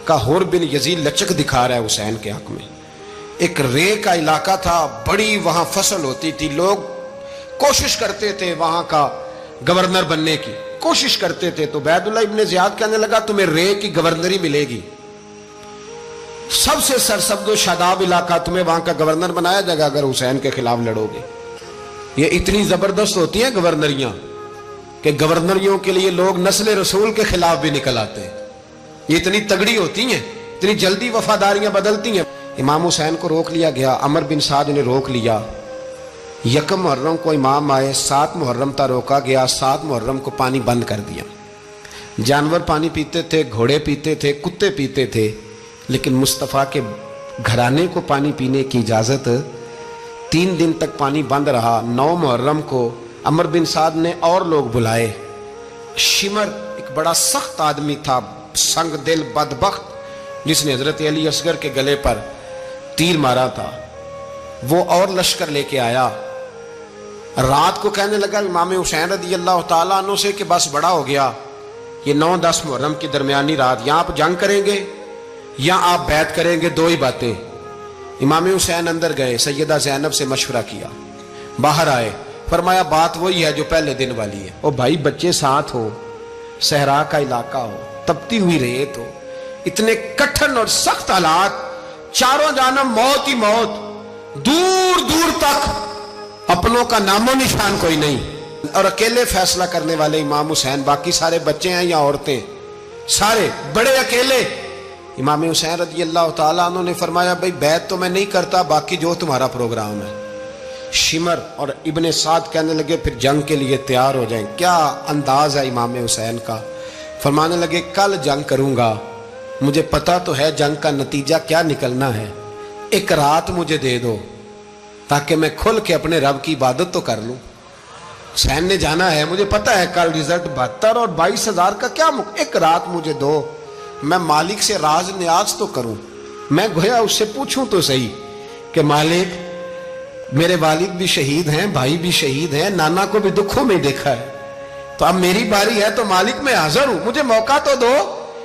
[SPEAKER 1] کہا حر بن یزید لچک دکھا رہا ہے حسین کے حق میں۔ ایک رے کا علاقہ تھا، بڑی وہاں فصل ہوتی تھی، لوگ کوشش کرتے تھے وہاں کا گورنر بننے کی، کوشش کرتے تھے۔ تو عبید اللہ ابن زیاد کہنے لگا تمہیں رے کی گورنری ملے گی، سب سے سرسبز و شاداب علاقہ، تمہیں وہاں کا گورنر بنایا جائے گا اگر حسین کے خلاف لڑو گے۔ یہ اتنی زبردست ہوتی ہیں گورنریاں کہ گورنریوں کے لیے لوگ نسل رسول کے خلاف بھی نکل آتے ہیں، یہ اتنی تگڑی ہوتی ہیں، اتنی جلدی وفاداریاں بدلتی ہیں۔ امام حسین کو روک لیا گیا، عمر بن سعد نے روک لیا۔ 1 محرم کو امام آئے، 7 محرم تا روکا گیا، 7 محرم کو پانی بند کر دیا۔ جانور پانی پیتے تھے، گھوڑے پیتے تھے، کتے پیتے تھے، لیکن مصطفیٰ کے گھرانے کو پانی پینے کی اجازت 3 دن تک پانی بند رہا۔ 9 محرم کو عمر بن سعد نے اور لوگ بلائے۔ شمر ایک بڑا سخت آدمی تھا، سنگ دل بدبخت، جس نے حضرت علی اصغر کے گلے پر تیر مارا تھا، وہ اور لشکر لے کے آیا۔ رات کو کہنے لگا امام حسین رضی اللہ تعالیٰ عنہ سے کہ بس بڑا ہو گیا، یہ 9-10 محرم کی درمیانی رات، یا آپ جنگ کریں گے یا آپ بیعت کریں گے، 2 ہی باتیں۔ امام حسین اندر گئے، سیدہ زینب سے مشورہ کیا، باہر آئے، فرمایا بات وہی ہے جو پہلے دن والی ہے۔ او بھائی بچے ساتھ ہو، صحرا کا علاقہ ہو، تپتی ہوئی ریت ہو، اتنے کٹھن اور سخت حالات، چاروں جانب موت ہی موت، دور دور تک اپنوں کا نام و نشان کوئی نہیں۔ اور اکیلے فیصلہ کرنے والے امام حسین، باقی سارے بچے ہیں یا عورتیں، سارے بڑے اکیلے۔ امام حسین رضی اللہ تعالیٰ عنہ نے فرمایا بھائی بیعت تو میں نہیں کرتا، باقی جو تمہارا پروگرام ہے۔ شمر اور ابن سعد کہنے لگے پھر جنگ کے لیے تیار ہو جائیں۔ کیا انداز ہے امام حسین کا، فرمانے لگے کل جنگ کروں گا، مجھے پتا تو ہے جنگ کا نتیجہ کیا نکلنا ہے، ایک رات مجھے دے دو تاکہ میں کھل کے اپنے رب کی عبادت تو کر لوں۔ حسین نے جانا ہے، مجھے پتا ہے کل رزلٹ 72 اور 22,000 کا کیا ایک رات مجھے دو، میں مالک سے راز نیاز تو کروں، میں گویا اس سے پوچھوں تو صحیح کہ مالک میرے والد بھی شہید ہیں، بھائی بھی شہید ہیں، نانا کو بھی دکھوں میں دیکھا ہے، تو اب میری باری ہے تو مالک میں حاضر ہوں، مجھے موقع تو دو،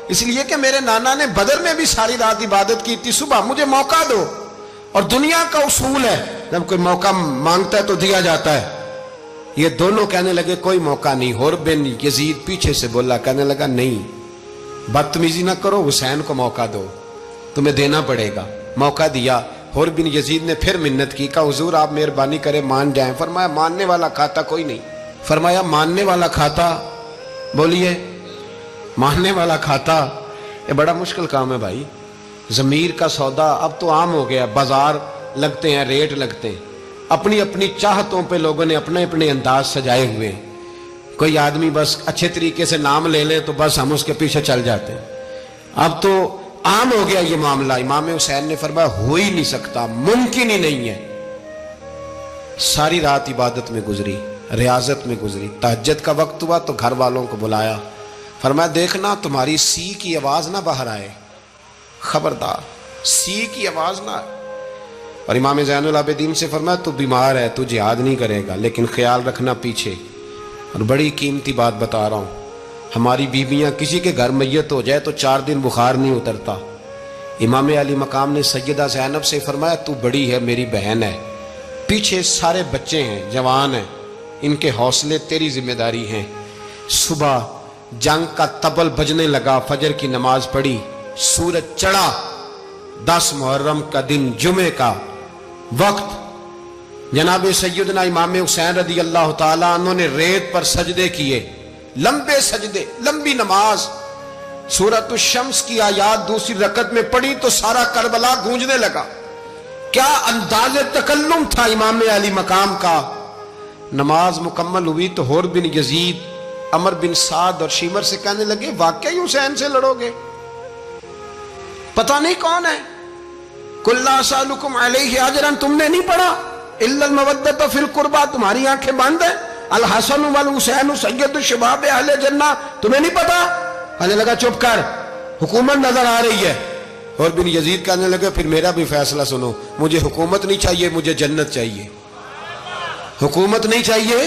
[SPEAKER 1] اس لیے کہ میرے نانا نے بدر میں بھی ساری رات عبادت کی تھی، صبح مجھے موقع دو۔ اور دنیا کا اصول ہے جب کوئی موقع مانگتا ہے تو دیا جاتا ہے۔ یہ دونوں کہنے لگے کوئی موقع نہیں۔ حر بن یزید پیچھے سے بولا، کہنے لگا نہیں بدتمیزی نہ کرو، حسین کو موقع دو، تمہیں دینا پڑے گا۔ موقع دیا۔ حر بن یزید نے پھر منت کی، کہا حضور آپ مہربانی کریں مان جائیں۔ فرمایا ماننے والا کھاتا کوئی نہیں۔ فرمایا ماننے والا کھاتا، بولیے ماننے والا کھاتا، یہ بڑا مشکل کام ہے بھائی۔ ضمیر کا سودا اب تو عام ہو گیا، بازار لگتے ہیں، ریٹ لگتے ہیں، اپنی اپنی چاہتوں پہ لوگوں نے اپنے اپنے انداز سجائے ہوئے۔ کوئی آدمی بس اچھے طریقے سے نام لے لے تو بس ہم اس کے پیچھے چل جاتے ہیں۔ اب تو عام ہو گیا یہ معاملہ۔ امام حسین نے فرمایا ہو ہی نہیں سکتا، ممکن ہی نہیں ہے۔ ساری رات عبادت میں گزری، ریاضت میں گزری۔ تہجد کا وقت ہوا تو گھر والوں کو بلایا، فرمایا دیکھنا تمہاری سی کی آواز نہ باہر آئے، خبردار سی کی آواز نہ آئے۔ اور امام زین العابدین سے فرمایا تو بیمار ہے، تو جہاد نہیں کرے گا، لیکن خیال رکھنا پیچھے۔ اور بڑی قیمتی بات بتا رہا ہوں، ہماری بیویاں کسی کے گھر میت ہو جائے تو 4 دن بخار نہیں اترتا۔ امام علی مقام نے سیدہ زینب سے فرمایا تو بڑی ہے، میری بہن ہے، پیچھے سارے بچے ہیں، جوان ہیں، ان کے حوصلے تیری ذمہ داری ہیں۔ صبح جنگ کا طبل بجنے لگا، فجر کی نماز پڑھی، سورج چڑھا، 10 محرم کا دن، جمعے کا وقت۔ جناب سیدنا امام حسین رضی اللہ تعالیٰ عنہ نے ریت پر سجدے کیے، لمبے سجدے، لمبی نماز۔ سورۃ الشمس کی آیات دوسری رکعت میں پڑھی تو سارا کربلا گونجنے لگا۔ کیا انداز تکلم تھا امام علی مقام کا۔ نماز مکمل ہوئی تو حر بن یزید، عمر بن سعد اور شیمر سے کہنے لگے واقعی حسین سے لڑو گے؟ پتہ نہیں کون ہے۔ قُلْ لَا أَسْأَلُكُمْ عَلَيْهِ أَجْرًا، تم نے نہیں پڑھا إِلَّا الْمَوَدَّةَ فِي الْقُرْبَى، تمہاری آنکھیں بند ہیں۔ الحسن والحسین سید الشباب اہل جنہ، تمہیں نہیں پتا؟ کہنے لگا چپ کر، حکومت نظر آ رہی ہے۔ اور بن یزید کہنے لگے پھر میرا بھی فیصلہ سنو، مجھے حکومت نہیں چاہیے، مجھے جنت چاہیے۔ حکومت نہیں چاہیے۔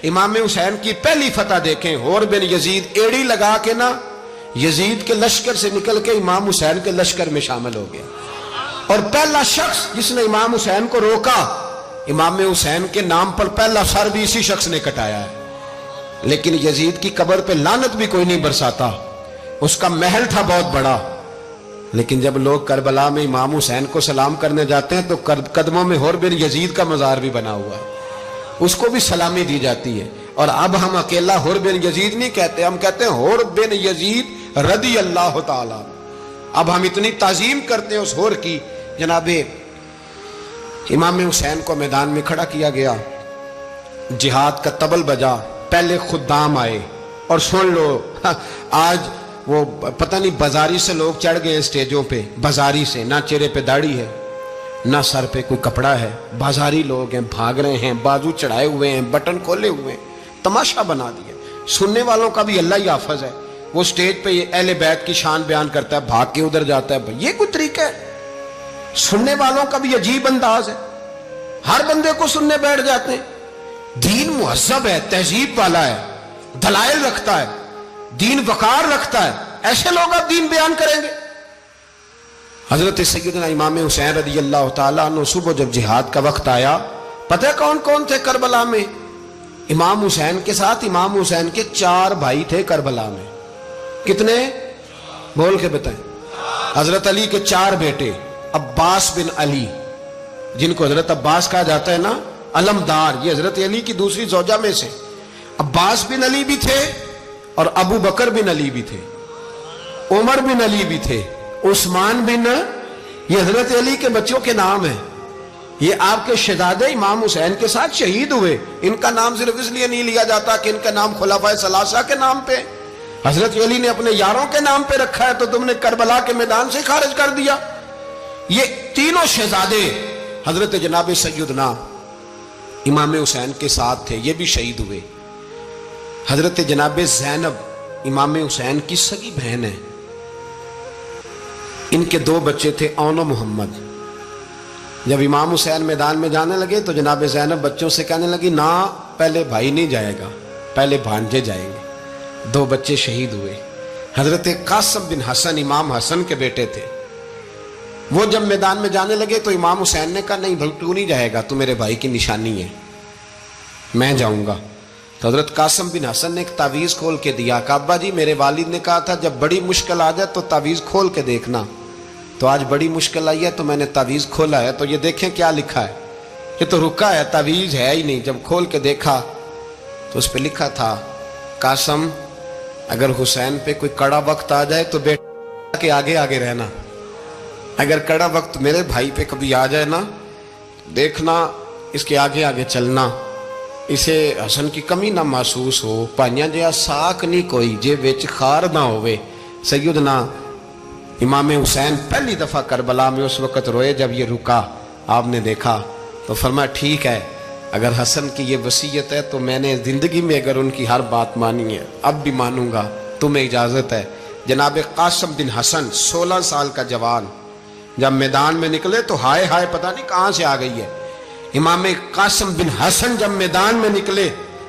[SPEAKER 1] امام حسین کی پہلی فتح دیکھیں، اور بن یزید ایڑی لگا کے نا یزید کے لشکر سے نکل کے امام حسین کے لشکر میں شامل ہو گیا، اور پہلا شخص جس نے امام حسین کو روکا، امام حسین کے نام پر پہلا سر بھی اسی شخص نے کٹایا ہے۔ لیکن یزید کی قبر پہ لعنت بھی کوئی نہیں برساتا، اس کا محل تھا بہت بڑا، لیکن جب لوگ کربلا میں امام حسین کو سلام کرنے جاتے ہیں تو قدموں میں حر بن یزید کا مزار بھی بنا ہوا ہے، اس کو بھی سلامی دی جاتی ہے۔ اور اب ہم اکیلا حر بن یزید نہیں کہتے، ہم کہتے ہیں حر بن یزید رضی اللہ تعالی۔ اب ہم اتنی تعظیم کرتے ہیں اس حر کی۔ جناب امام حسین کو میدان میں کھڑا کیا گیا، جہاد کا طبل بجا، پہلے خدام آئے۔ اور سن لو، آج وہ پتہ نہیں بازاری سے لوگ چڑھ گئے اسٹیجوں پہ، بازاری سے، نہ چہرے پہ داڑھی ہے، نہ سر پہ کوئی کپڑا ہے، بازاری لوگ ہیں، بھاگ رہے ہیں، بازو چڑھائے ہوئے ہیں، بٹن کھولے ہوئے ہیں، تماشا بنا دیا۔ سننے والوں کا بھی اللہ ہی حافظ ہے، وہ سٹیج پہ یہ اہل بیت کی شان بیان کرتا ہے، بھاگ کے ادھر جاتا ہے، یہ کوئی طریقہ ہے؟ سننے والوں کا بھی عجیب انداز ہے، ہر بندے کو سننے بیٹھ جاتے ہیں۔ دین مہذب ہے، تہذیب والا ہے، دلائل رکھتا ہے، دین وقار رکھتا ہے، ایسے لوگ اب دین بیان کریں گے؟ حضرت سیدنا امام حسین رضی اللہ تعالیٰ عنہ صبح جب جہاد کا وقت آیا، پتہ ہے کون کون تھے کربلا میں؟ امام حسین کے ساتھ امام حسین کے 4 بھائی تھے کربلا میں۔ کتنے؟ بول کے بتائیں۔ حضرت علی کے 4 بیٹے، عباس بن علی، جن کو حضرت عباس کہا جاتا ہے نا، علمدار، یہ حضرت علی کی دوسری زوجہ میں سے۔ عباس بن علی بھی تھے اور ابو بکر بن علی بھی تھے، عمر بن علی بھی تھے، عثمان بن، یہ حضرت علی کے بچوں کے نام ہیں۔ یہ آپ کے شہزادے امام حسین کے ساتھ شہید ہوئے، ان کا نام صرف اس لیے نہیں لیا جاتا کہ ان کا نام خلفائے ثلاثہ کے نام پہ، حضرت علی نے اپنے یاروں کے نام پہ رکھا ہے تو تم نے کربلا کے میدان سے خارج کر دیا۔ یہ تینوں شہزادے حضرت جناب سیدنا امام حسین کے ساتھ تھے، یہ بھی شہید ہوئے۔ حضرت جناب زینب امام حسین کی سگی بہن ہے، ان کے دو بچے تھے اون و محمد۔ جب امام حسین میدان میں جانے لگے تو جناب زینب بچوں سے کہنے لگی نہ، پہلے بھائی نہیں جائے گا، پہلے بھانجے جائیں گے۔ دو بچے شہید ہوئے۔ حضرت قاسم بن حسن امام حسن کے بیٹے تھے، وہ جب میدان میں جانے لگے تو امام حسین نے کہا نہیں بھائی تو نہیں جائے گا، تو میرے بھائی کی نشانی ہے، میں جاؤں گا۔ تو حضرت قاسم بن حسن نے ایک تعویذ کھول کے دیا کہ ابا جی میرے والد نے کہا تھا جب بڑی مشکل آ جائے تو تعویذ کھول کے دیکھنا، تو آج بڑی مشکل آئی ہے تو میں نے تعویذ کھولا ہے، تو یہ دیکھیں کیا لکھا ہے، یہ تو رکا ہے، تعویذ ہے ہی نہیں۔ جب کھول کے دیکھا تو اس پہ لکھا تھا قاسم اگر حسین پہ کوئی کڑا وقت آ جائے تو بیٹا کے آگے آگے رہنا، اگر کڑا وقت میرے بھائی پہ کبھی آ جائے نا دیکھنا اس کے آگے آگے چلنا، اسے حسن کی کمی نہ محسوس ہو، پائیاں جیا ساک نہیں کوئی جے وچ خار نہ ہوئے۔ سیدنا امام حسین پہلی دفعہ کربلا میں اس وقت روئے جب یہ رکا، آپ نے دیکھا تو فرمایا ٹھیک ہے اگر حسن کی یہ وصیت ہے تو میں نے زندگی میں اگر ان کی ہر بات مانی ہے اب بھی مانوں گا، تمہیں اجازت ہے۔ جناب قاسم بن حسن 16 سال کا جوان جب میدان میں نکلے تو ہائے ہائے پتہ نہیں کہاں سے آ گئی ہے۔ امام قاسم بن حسن جب میدان میں نکلے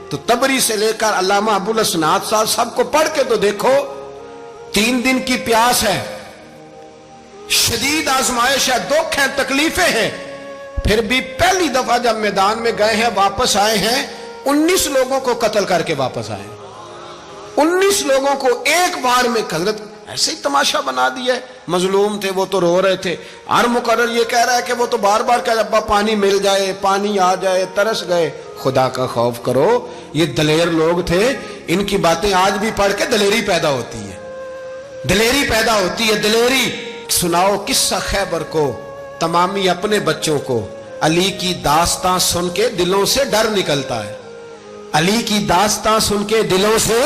[SPEAKER 1] تو تبری سے لے کر علامہ ابو الاسناد صاحب سب کو پڑھ کے تو دیکھو، 3 دن کی پیاس ہے، شدید آزمائش ہے، دکھ ہے، تکلیفیں ہیں، پھر بھی پہلی دفعہ جب میدان میں گئے ہیں واپس آئے ہیں 19 لوگوں کو قتل کر کے واپس آئے ہیں، 19 لوگوں کو ایک بار میں۔ حضرت ایسے ہی تماشا بنا دیا ہے، مظلوم تھے وہ تو رو رہے تھے، ہر مقرر یہ کہہ رہا ہے کہ وہ تو بار بار کہہ ابا پانی مل جائے، پانی آ جائے، ترس گئے۔ خدا کا خوف کرو، یہ دلیر لوگ تھے، ان کی باتیں آج بھی پڑھ کے دلیری پیدا ہوتی ہے، دلیری پیدا ہوتی ہے، دلیری۔ سناؤ قصہ خیبر کو، تمامی اپنے بچوں کو علی کی داستان سن کے دلوں سے ڈر نکلتا ہے، علی کی داستان سن کے دلوں سے،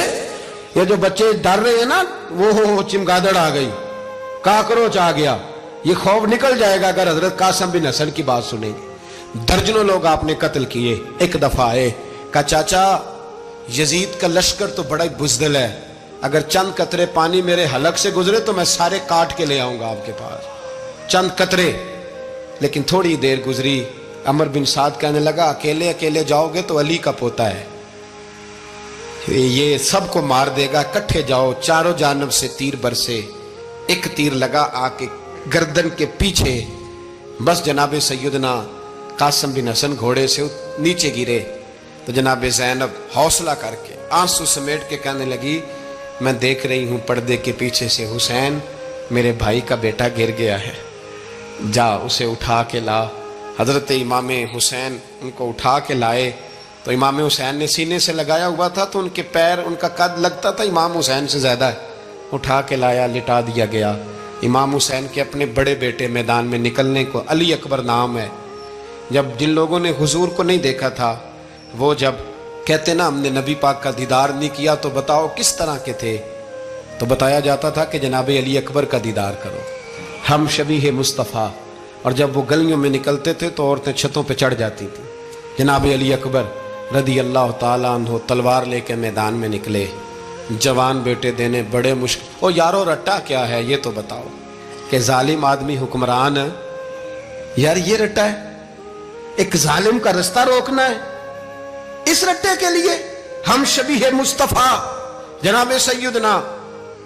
[SPEAKER 1] یہ جو بچے ڈر رہے ہیں نا وہ چمگادڑ آ گئی، کاکروچ آ گیا، یہ خوف نکل جائے گا اگر حضرت قاسم بن حسن کی بات سنیں گے۔ درجنوں لوگ آپ نے قتل کیے۔ ایک دفعہ آئے کہا چاچا یزید کا لشکر تو بڑا ہی بزدل ہے، اگر چند قطرے پانی میرے حلق سے گزرے تو میں سارے کاٹ کے لے آؤں گا آپ کے پاس، چند قطرے۔ لیکن تھوڑی دیر گزری، عمر بن سعد کہنے لگا اکیلے اکیلے جاؤ گے تو علی کا پوتا ہے، یہ سب کو مار دے گا، کٹھے جاؤ۔ چاروں جانب سے تیر برسے، ایک تیر لگا آ کے گردن کے پیچھے، بس جناب سیدنا قاسم بن حسن گھوڑے سے نیچے گرے تو جناب زینب حوصلہ کر کے آنسو سمیٹ کے کہنے لگی میں دیکھ رہی ہوں پردے کے پیچھے سے حسین میرے بھائی کا بیٹا گر گیا ہے، جا اسے اٹھا کے لا۔ حضرت امام حسین ان کو اٹھا کے لائے تو امام حسین نے سینے سے لگایا ہوا تھا تو ان کے پیر، ان کا قد لگتا تھا امام حسین سے زیادہ ہے، اٹھا کے لایا، لٹا دیا گیا۔ امام حسین کے اپنے بڑے بیٹے میدان میں نکلنے کو، علی اکبر نام ہے، جب جن لوگوں نے حضور کو نہیں دیکھا تھا وہ جب کہتے نا ہم نے نبی پاک کا دیدار نہیں کیا تو بتاؤ کس طرح کے تھے، تو بتایا جاتا تھا کہ جناب علی اکبر کا دیدار کرو، ہم شبیہ مصطفیٰ۔ اور جب وہ گلیوں میں نکلتے تھے تو عورتیں چھتوں پہ چڑھ جاتی تھیں۔ جناب علی اکبر رضی اللہ تعالیٰ عنہ تلوار لے کے میدان میں نکلے، جوان بیٹے دینے بڑے مشکل۔ او یارو رٹا کیا ہے یہ تو بتاؤ، کہ ظالم آدمی حکمران ہے، یار یہ رٹا ہے، ایک ظالم کا رستہ روکنا ہے، اس رٹے کے لیے ہم شبیہ مصطفیٰ۔ جناب سیدنا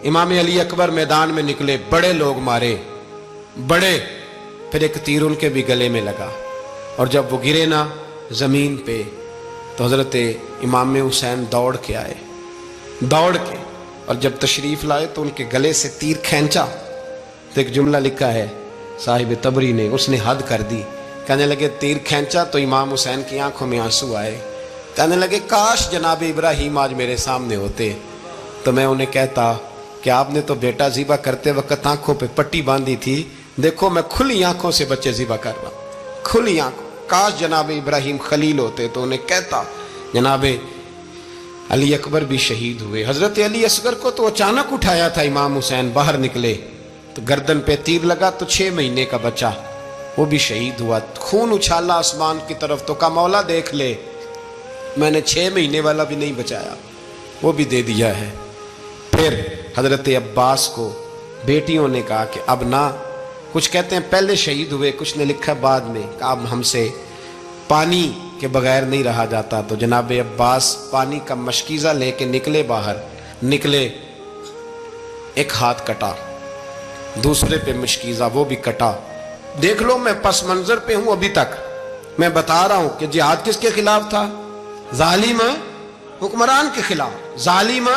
[SPEAKER 1] امام علی اکبر میدان میں نکلے، بڑے لوگ مارے، بڑے، پھر ایک تیر ان کے بھی گلے میں لگا، اور جب وہ گرے نا زمین پہ تو حضرت امام حسین دوڑ کے آئے، دوڑ کے، اور جب تشریف لائے تو ان کے گلے سے تیر کھینچا تو ایک جملہ لکھا ہے صاحب تبری نے، اس نے حد کر دی، کہنے لگے تیر کھینچا تو امام حسین کی آنکھوں میں آنسو آئے، کہنے لگے کاش جناب ابراہیم آج میرے سامنے ہوتے تو میں انہیں کہتا کہ آپ نے تو بیٹا ذبح کرتے وقت آنکھوں پہ پٹی باندھی تھی، دیکھو میں کھلی آنکھوں سے بچے ذبح کر رہا ہوں، کھلی آنکھوں۔ کاش جناب ابراہیم خلیل ہوتے تو انہیں کہتا۔ جناب علی اکبر بھی شہید ہوئے۔ حضرت علی اصغر کو تو اچانک اٹھایا تھا امام حسین، باہر نکلے تو گردن پہ تیر لگا تو 6 مہینے کا بچہ وہ بھی شہید ہوا، خون اچھالا آسمان کی طرف تو کہا مولا دیکھ لے میں نے 6 مہینے والا بھی نہیں بچایا، وہ بھی دے دیا ہے۔ پھر حضرت عباس کو بیٹیوں نے کہا کہ اب نہ، کچھ کہتے ہیں پہلے شہید ہوئے، کچھ نے لکھا بعد میں، کہ اب ہم سے پانی کے بغیر نہیں رہا جاتا۔ تو جناب عباس پانی کا مشکیزہ لے کے نکلے، باہر نکلے، ایک ہاتھ کٹا، دوسرے پہ مشکیزہ وہ بھی کٹا۔ دیکھ لو میں پس منظر پہ ہوں ابھی تک، میں بتا رہا ہوں کہ جہاد کس کے خلاف تھا؟ ظالم حکمران کے خلاف، ظالم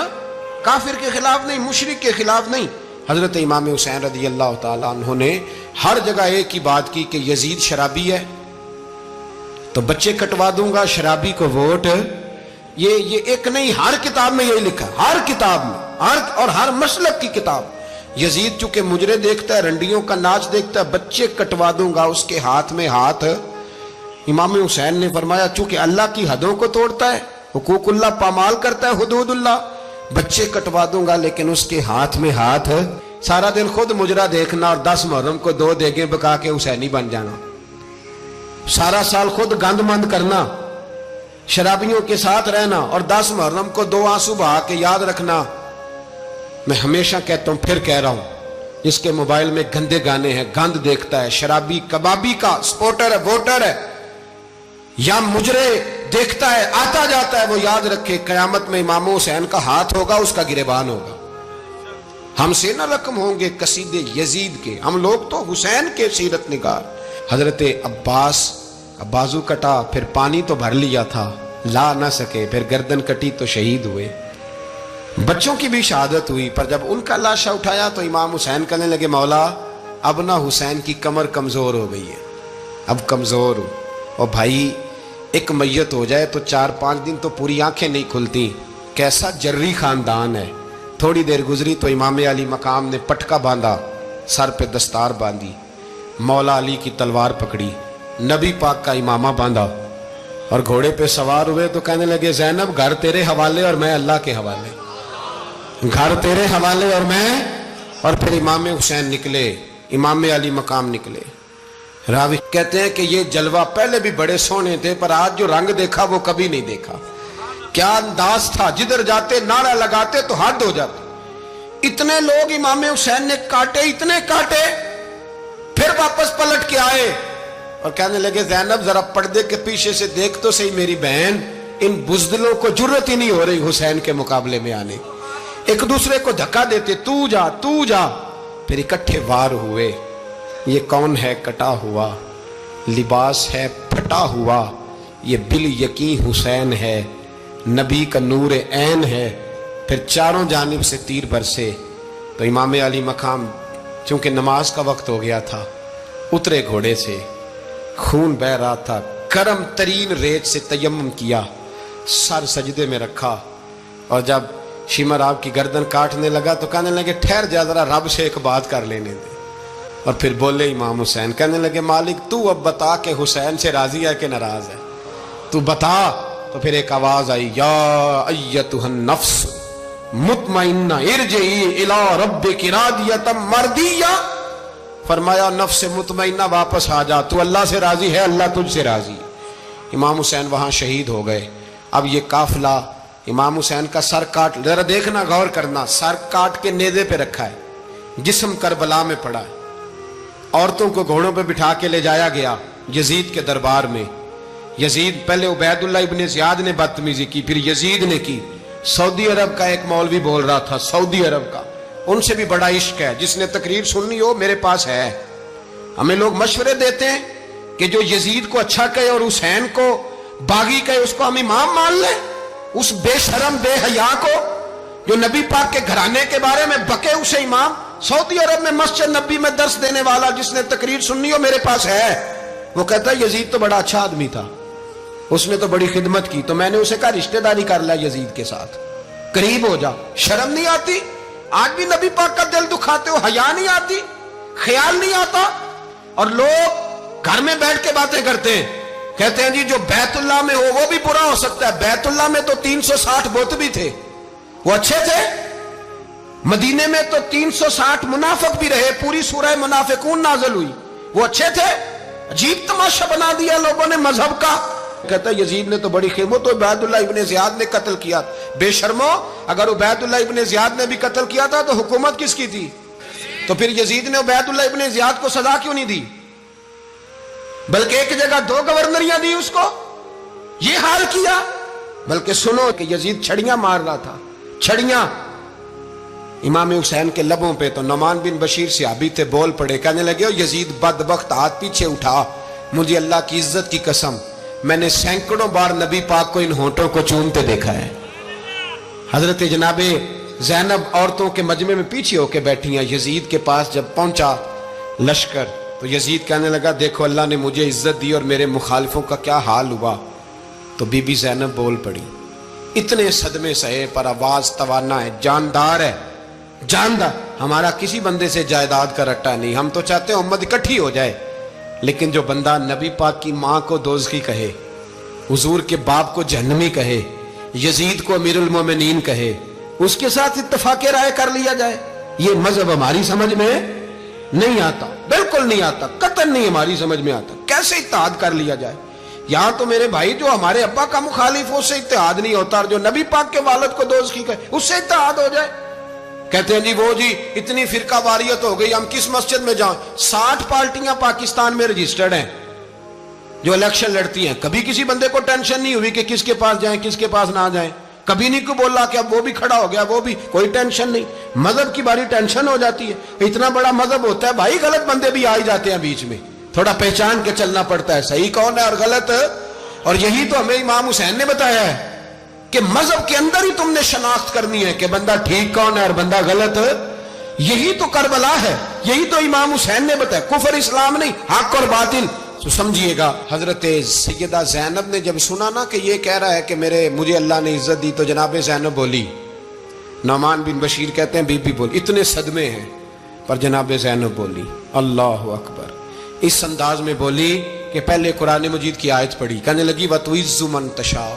[SPEAKER 1] کافر کے خلاف نہیں، مشرک کے خلاف نہیں۔ حضرت امام حسین رضی اللہ تعالیٰ عنہ نے ہر جگہ ایک ہی بات کی کہ یزید شرابی ہے تو بچے کٹوا دوں گا، شرابی کو ووٹ۔ یہ ایک نہیں، ہر کتاب میں یہی لکھا، ہر کتاب میں، اور ہر مسلک کی کتاب۔ یزید چونکہ مجرے دیکھتا ہے، رنڈیوں کا ناچ دیکھتا ہے، بچے کٹوا دوں گا، اس کے ہاتھ میں ہاتھ۔ امام حسین نے فرمایا چونکہ اللہ کی حدوں کو توڑتا ہے، حقوق اللہ پامال کرتا ہے، حدود اللہ، بچے کٹوا دوں گا لیکن اس کے ہاتھ میں ہاتھ۔ سارا دن خود مجرا دیکھنا اور 10 محرم کو 2 دیگیں پکا کے حسینی بن جانا، سارا سال خود گند مند کرنا، شرابیوں کے ساتھ رہنا اور 10 محرم کو 2 آنسو بہا کے یاد رکھنا۔ میں ہمیشہ کہتا ہوں، پھر کہہ رہا ہوں، جس کے موبائل میں گندے گانے ہیں، گند دیکھتا ہے، شرابی کبابی کا سپورٹر ہے، ووٹر ہے، یا مجرے دیکھتا ہے آتا جاتا ہے، وہ یاد رکھے قیامت میں امام حسین کا ہاتھ ہوگا، اس کا گریبان ہوگا۔ ہم سے نہ رقم ہوں گے قصیدے یزید کے، ہم لوگ تو حسین کے سیرت نگار۔ حضرت عباس کا بازو کٹا، پھر پانی تو بھر لیا تھا، لا نہ سکے، پھر گردن کٹی تو شہید ہوئے۔ بچوں کی بھی شہادت ہوئی، پر جب ان کا لاشا اٹھایا تو امام حسین کہنے لگے مولا اب نہ حسین کی کمر کمزور ہو گئی ہے، اب کمزور ہو، اور بھائی ایک میت ہو جائے تو 4-5 دن تو پوری آنکھیں نہیں کھلتی، کیسا جری خاندان ہے۔ تھوڑی دیر گزری تو امام علی مقام نے پٹکا باندھا، سر پہ دستار باندھی، مولا علی کی تلوار پکڑی، نبی پاک کا امامہ باندھا اور گھوڑے پہ سوار ہوئے تو کہنے لگے زینب گھر تیرے حوالے اور میں اللہ کے حوالے، گھر تیرے حوالے اور میں۔ اور پھر امام حسین نکلے، امام علی مقام نکلے۔ راوی کہتے ہیں کہ یہ جلوہ پہلے بھی بڑے سونے تھے، پر آج جو رنگ دیکھا وہ کبھی نہیں دیکھا۔ کیا انداز تھا، جدھر جاتے نعرہ لگاتے تو حد ہو جاتے۔ اتنے لوگ امام حسین نے کاٹے، اتنے کاٹے، پھر واپس پلٹ کے آئے اور کہنے لگے زینب ذرا پردے کے پیچھے سے دیکھ تو صحیح میری بہن، ان بزدلوں کو جرت ہی نہیں ہو رہی حسین کے مقابلے میں آنے، ایک دوسرے کو دھکا دیتے، تو جا تو جا۔ پھر اکٹھے وار ہوئے۔ یہ کون ہے کٹا ہوا، لباس ہے پھٹا ہوا، یہ بال یقین حسین ہے، نبی کا نور عین ہے۔ پھر چاروں جانب سے تیر برسے تو امام علی مقام چونکہ نماز کا وقت ہو گیا تھا، اترے گھوڑے سے، خون بہ رہا تھا، گرم ترین ریت سے تیمم کیا، سر سجدے میں رکھا، اور جب شمر آپ کی گردن کاٹنے لگا تو کہنے لگے ٹھہر جا ذرا رب سے ایک بات کر لینے دے۔ اور پھر بولے امام حسین، کہنے لگے مالک تو اب بتا کہ حسین سے راضی ہے کہ ناراض ہے، تو بتا۔ تو پھر ایک آواز آئی، یا ایتھا النفس مطمئنہ ارجعی الی ربک راضیۃ مرضیہ، فرمایا نفس مطمئنہ واپس آ جا، تو اللہ سے راضی ہے، اللہ تجھ سے راضی۔ امام حسین وہاں شہید ہو گئے۔ اب یہ قافلہ امام حسین کا سر کاٹ، ذرا دیکھنا غور کرنا، سر کاٹ کے نیزے پہ رکھا ہے، جسم کربلا میں پڑا ہے، عورتوں کو گھوڑوں پہ بٹھا کے لے جایا گیا یزید کے دربار میں۔ یزید پہلے عبید اللہ ابن زیاد نے بدتمیزی کی، پھر یزید نے کی۔ سعودی عرب کا ایک مولوی بول رہا تھا، سعودی عرب کا، ان سے بھی بڑا عشق ہے، جس نے تقریر سننی ہو میرے پاس ہے۔ ہمیں لوگ مشورے دیتے ہیں کہ جو یزید کو اچھا کہے اور حسین کو باغی کہے اس کو ہم امام مان لیں، اس بے شرم بے حیا کو جو نبی پاک کے گھرانے کے بارے میں بکے اسے امام۔ سعودی عرب میں مسجد نبی میں درس دینے والا جس نے تقریر سننی ہو میرے پاس ہے، وہ کہتا ہے یزید تو بڑا اچھا آدمی تھا، اس نے تو بڑی خدمت کی، تو میں نے اسے کہا رشتہ داری کر لیا یزید کے ساتھ، قریب ہو جا۔ شرم نہیں آتی؟ آج بھی نبی پاک کا دل دکھاتے ہو، حیا نہیں آتی، خیال نہیں آتا؟ اور لوگ گھر میں بیٹھ کے باتیں کرتے ہیں، کہتے ہیں جی جو بیت اللہ میں ہو وہ بھی برا ہو سکتا ہے۔ بیت اللہ میں تو 360 بت بھی تھے، وہ اچھے تھے۔ مدینے میں تو 360 منافق بھی رہے، پوری سورہ منافقون نازل ہوئی، وہ اچھے تھے۔ عجیب تماشا بنا دیا لوگوں نے مذہب کا۔ کہتا ہے یزید نے تو بڑی خدمت، تو عبید اللہ ابن زیاد نے قتل کیا۔ بے شرمو، اگر عبید اللہ ابن زیاد نے بھی قتل کیا تھا تو حکومت کس کی تھی؟ تو پھر یزید نے عبید اللہ ابن زیاد کو سزا کیوں نہیں دی، بلکہ ایک جگہ 2 گورنریاں دی اس کو؟ یہ حال کیا۔ بلکہ سنو کہ یزید چھڑیاں مار رہا تھا، چھڑیاں امام حسین کے لبوں پہ۔ تو نعمان بن بشیر صحابی تھے، بول پڑے، کہنے لگے یزید بدبخت، ہاتھ پیچھے اٹھا، مجھے اللہ کی عزت کی قسم میں نے سینکڑوں بار نبی پاک کو ان ہونٹوں کو چومتے دیکھا ہے۔ حضرت جناب زینب عورتوں کے مجمع میں پیچھے ہو کے بیٹھی ہیں۔ یزید کے پاس جب پہنچا لشکر تو یزید کہنے لگا دیکھو اللہ نے مجھے عزت دی اور میرے مخالفوں کا کیا حال ہوا۔ تو بی بی زینب بول پڑی، اتنے صدمے سہے پر آواز توانا ہے، جاندار ہے، جاندار۔ ہمارا کسی بندے سے جائیداد کا رٹا نہیں، ہم تو چاہتے ہیں امت اکٹھی ہو جائے، لیکن جو بندہ نبی پاک کی ماں کو دوزخی کہے، حضور کے باپ کو جہنمی کہے، یزید کو امیر المومنین کہے، اس کے ساتھ اتفاق رائے کر لیا جائے، یہ مذہب ہماری سمجھ میں نہیں آتا، بالکل نہیں آتا، قطعاً نہیں ہماری سمجھ میں آتا۔ کیسے اتحاد کر لیا جائے؟ یہاں تو میرے بھائی جو ہمارے ابا کا مخالف ہو اس سے اتحاد نہیں ہوتا، اور جو نبی پاک کے والد کو دوزخی کہے اس سے اتحاد ہو جائے۔ کہتے ہیں جی وہ جی اتنی فرقہ واریت ہو گئی، ہم کس مسجد میں جائیں؟ 60 پارٹیاں پاکستان میں رجسٹرڈ ہیں جو الیکشن لڑتی ہیں، کبھی کسی بندے کو ٹینشن نہیں ہوئی کہ کس کے پاس جائیں کس کے پاس نہ جائیں، کبھی نہیں کو بولا کہ اب وہ بھی کھڑا ہو گیا، وہ بھی، کوئی ٹینشن نہیں۔ مذہب کی باری ٹینشن ہو جاتی ہے، اتنا بڑا مذہب ہوتا ہے بھائی، غلط بندے بھی آ ہی جاتے ہیں بیچ میں، تھوڑا پہچان کے چلنا پڑتا ہے صحیح کون ہے اور غلط۔ اور یہی تو ہمیں امام حسین نے بتایا ہے کہ مذہب کے اندر ہی تم نے شناخت کرنی ہے کہ بندہ ٹھیک کون ہے اور بندہ غلط۔ یہی تو کربلا ہے، یہی تو امام حسین نے بتایا، کفر اسلام نہیں، حق اور باطل۔ تو سمجھیے گا حضرت سیدہ زینب نے جب سنا نا کہ یہ کہہ رہا ہے کہ مجھے اللہ نے عزت دی، تو جناب زینب بولی، نعمان بن بشیر کہتے ہیں بی بی بولی، اتنے صدمے ہیں پر جناب زینب بولی اللہ اکبر، اس انداز میں بولی کہ پہلے قرآن مجید کی آیت پڑھی، کہنے لگی وَتُعِزُّ مَن تَشَاءُ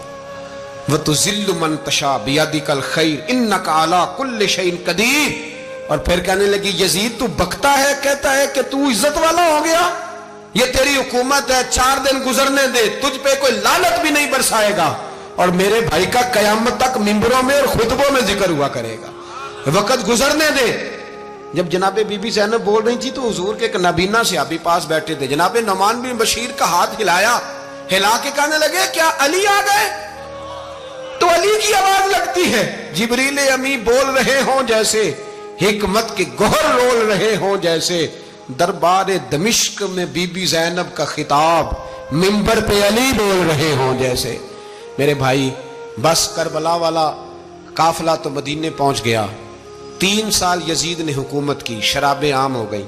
[SPEAKER 1] وَتُذِلُّ مَن تَشَاءُ بِيَدِكَ الْخَيْرُ إِنَّكَ عَلَىٰ كُلِّ شَيْءٍ قَدِيرٌ۔ اور پھر کہنے لگی یزید تو بکتا ہے، کہتا ہے کہ تو عزت والا ہو گیا، یہ تیری حکومت ہے، 4 دن گزرنے دے، تجھ پہ کوئی لعنت بھی نہیں برسائے گا، اور میرے بھائی کا قیامت تک ممبروں میں اور خطبوں میں ذکر ہوا کرے گا، وقت گزرنے دے۔ جب جناب بی بی زینب بول رہی تھی تو حضور کے ایک نابینا صحابی پاس بیٹھے تھے، جناب نعمان بن بشیر کا ہاتھ ہلایا، ہلا کے کہنے لگے کیا علی آ گئے؟ تو علی کی آواز لگتی ہے، جبریل امی بول رہے ہوں جیسے، حکمت کے گوہر رول رہے ہوں جیسے، دربار دمشق میں بی بی زینب کا خطاب، منبر پہ علی بول رہے ہوں جیسے۔ میرے بھائی بس کربلا والا قافلہ تو مدینے پہنچ گیا، 3 سال یزید نے حکومت کی، شرابیں عام ہو گئی،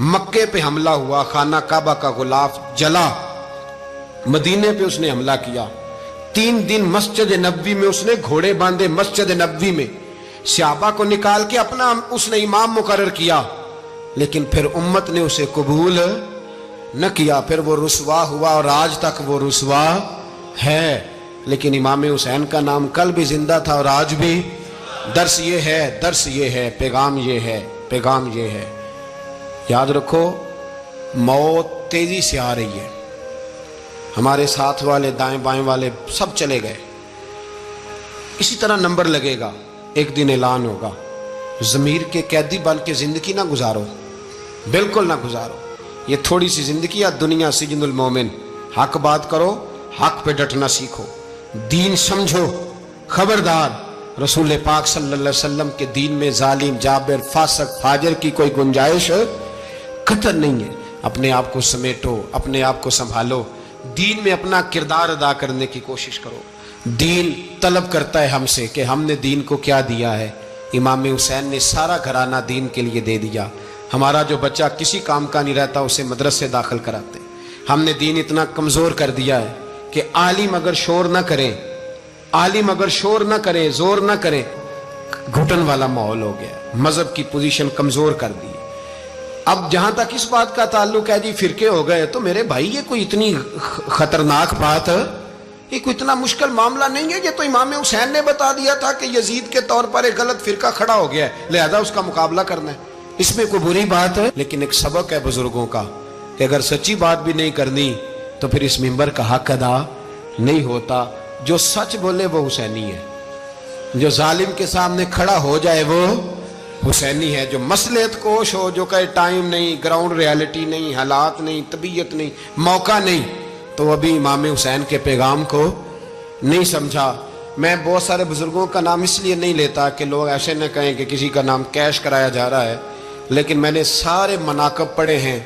[SPEAKER 1] مکے پہ حملہ ہوا، خانہ کعبہ کا غلاف جلا، مدینے پہ اس نے حملہ کیا، 3 دن مسجد نبوی میں اس نے گھوڑے باندھے، مسجد نبوی میں صحابہ کو نکال کے اپنا اس نے امام مقرر کیا، لیکن پھر امت نے اسے قبول نہ کیا، پھر وہ رسوا ہوا اور آج تک وہ رسوا ہے۔ لیکن امام حسین کا نام کل بھی زندہ تھا اور آج بھی۔ درس یہ ہے، پیغام یہ ہے، پیغام یہ ہے، یاد رکھو موت تیزی سے آ رہی ہے، ہمارے ساتھ والے دائیں بائیں والے سب چلے گئے، اسی طرح نمبر لگے گا، ایک دن اعلان ہوگا۔ ضمیر کے قیدی بن کے زندگی نہ گزارو، بالکل نہ گزارو، یہ تھوڑی سی زندگی ہے، دنیا سجن المومن۔ حق بات کرو، حق پہ ڈٹنا سیکھو، دین سمجھو، خبردار رسول پاک صلی اللہ علیہ وسلم کے دین میں ظالم، جابر، فاسق، فاجر کی کوئی گنجائش قطع نہیں ہے۔ اپنے آپ کو سمیٹو، اپنے آپ کو سنبھالو، دین میں اپنا کردار ادا کرنے کی کوشش کرو۔ دین طلب کرتا ہے ہم سے کہ ہم نے دین کو کیا دیا ہے۔ امام حسین نے سارا گھرانہ دین کے لیے دے دیا۔ ہمارا جو بچہ کسی کام کا نہیں رہتا اسے مدرسے داخل کراتے۔ ہم نے دین اتنا کمزور کر دیا ہے کہ عالم اگر شور نہ کریں، عالم اگر شور نہ کریں، زور نہ کریں، گھٹن والا ماحول ہو گیا، مذہب کی پوزیشن کمزور کر دی۔ اب جہاں تک اس بات کا تعلق ہے جی فرقے ہو گئے، تو میرے بھائی یہ کوئی اتنی خطرناک بات ہے، یہ کوئی اتنا مشکل معاملہ نہیں ہے، یہ تو امام حسین نے بتا دیا تھا کہ یزید کے طور پر ایک غلط فرقہ کھڑا ہو گیا ہے، لہذا اس کا مقابلہ کرنا ہے، اس میں کوئی بری بات ہے؟ لیکن ایک سبق ہے بزرگوں کا کہ اگر سچی بات بھی نہیں کرنی تو پھر اس منبر کا حق ادا نہیں ہوتا۔ جو سچ بولے وہ حسینی ہے، جو ظالم کے سامنے کھڑا ہو جائے وہ حسینی ہے، جو مصلحت کوش ہو، جو کہے ٹائم نہیں، گراؤنڈ ریالٹی نہیں، حالات نہیں، طبیعت نہیں، موقع نہیں، تو ابھی امام حسین کے پیغام کو نہیں سمجھا۔ میں بہت سارے بزرگوں کا نام اس لیے نہیں لیتا کہ لوگ ایسے نہ کہیں کہ کسی کا نام کیش کرایا جا رہا ہے، لیکن میں نے سارے مناقب پڑھے ہیں،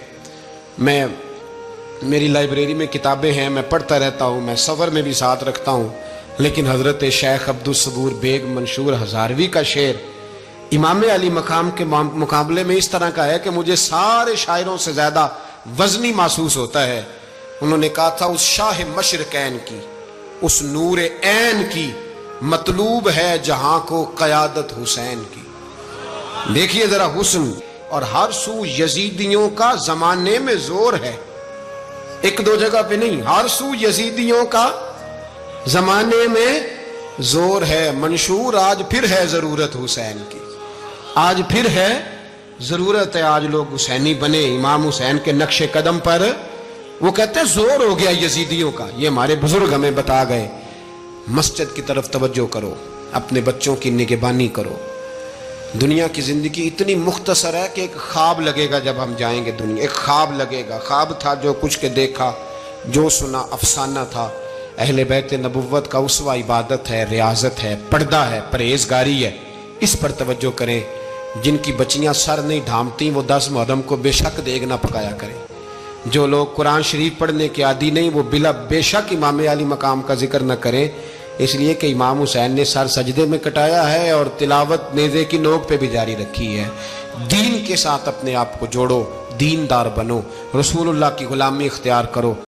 [SPEAKER 1] میری لائبریری میں کتابیں ہیں، میں پڑھتا رہتا ہوں، میں سفر میں بھی ساتھ رکھتا ہوں، لیکن حضرت شیخ عبدالصبور بیگ منشور ہزاروی کا شعر امام علی مقام کے مقابلے میں اس طرح کا ہے کہ مجھے سارے شاعروں سے زیادہ وزنی محسوس ہوتا ہے۔ انہوں نے کہا تھا اس شاہ مشرقین کی، اس نور عین کی، مطلوب ہے جہاں کو قیادت حسین کی۔ دیکھیے ذرا حسن، اور ہر سو یزیدیوں کا زمانے میں زور ہے، ایک دو جگہ پہ نہیں، ہر سو یزیدیوں کا زمانے میں زور ہے۔ منشور آج پھر ہے ضرورت حسین کی، آج پھر ہے ضرورت ہے، آج لوگ حسینی بنے، امام حسین کے نقش قدم پر۔ وہ کہتے ہیں زور ہو گیا یزیدیوں کا، یہ ہمارے بزرگ ہمیں بتا گئے۔ مسجد کی طرف توجہ کرو، اپنے بچوں کی نگہبانی کرو۔ دنیا کی زندگی اتنی مختصر ہے کہ ایک خواب لگے گا جب ہم جائیں گے دنیا، ایک خواب لگے گا، خواب تھا جو کچھ کے دیکھا، جو سنا افسانہ تھا۔ اہل بیت نبوت کا اسوہ عبادت ہے، ریاضت ہے، پردہ ہے، پرہیزگاری ہے، اس پر توجہ کریں۔ جن کی بچیاں سر نہیں ڈھانپتی وہ 10 محرم کو بے شک دیگ نہ پکایا کریں۔ جو لوگ قرآن شریف پڑھنے کے عادی نہیں وہ بے شک امام علی مقام کا ذکر نہ کریں، اس لیے کہ امام حسین نے سر سجدے میں کٹایا ہے اور تلاوت نیزے کی نوک پہ بھی جاری رکھی ہے۔ دین کے ساتھ اپنے آپ کو جوڑو، دیندار بنو، رسول اللہ کی غلامی اختیار کرو۔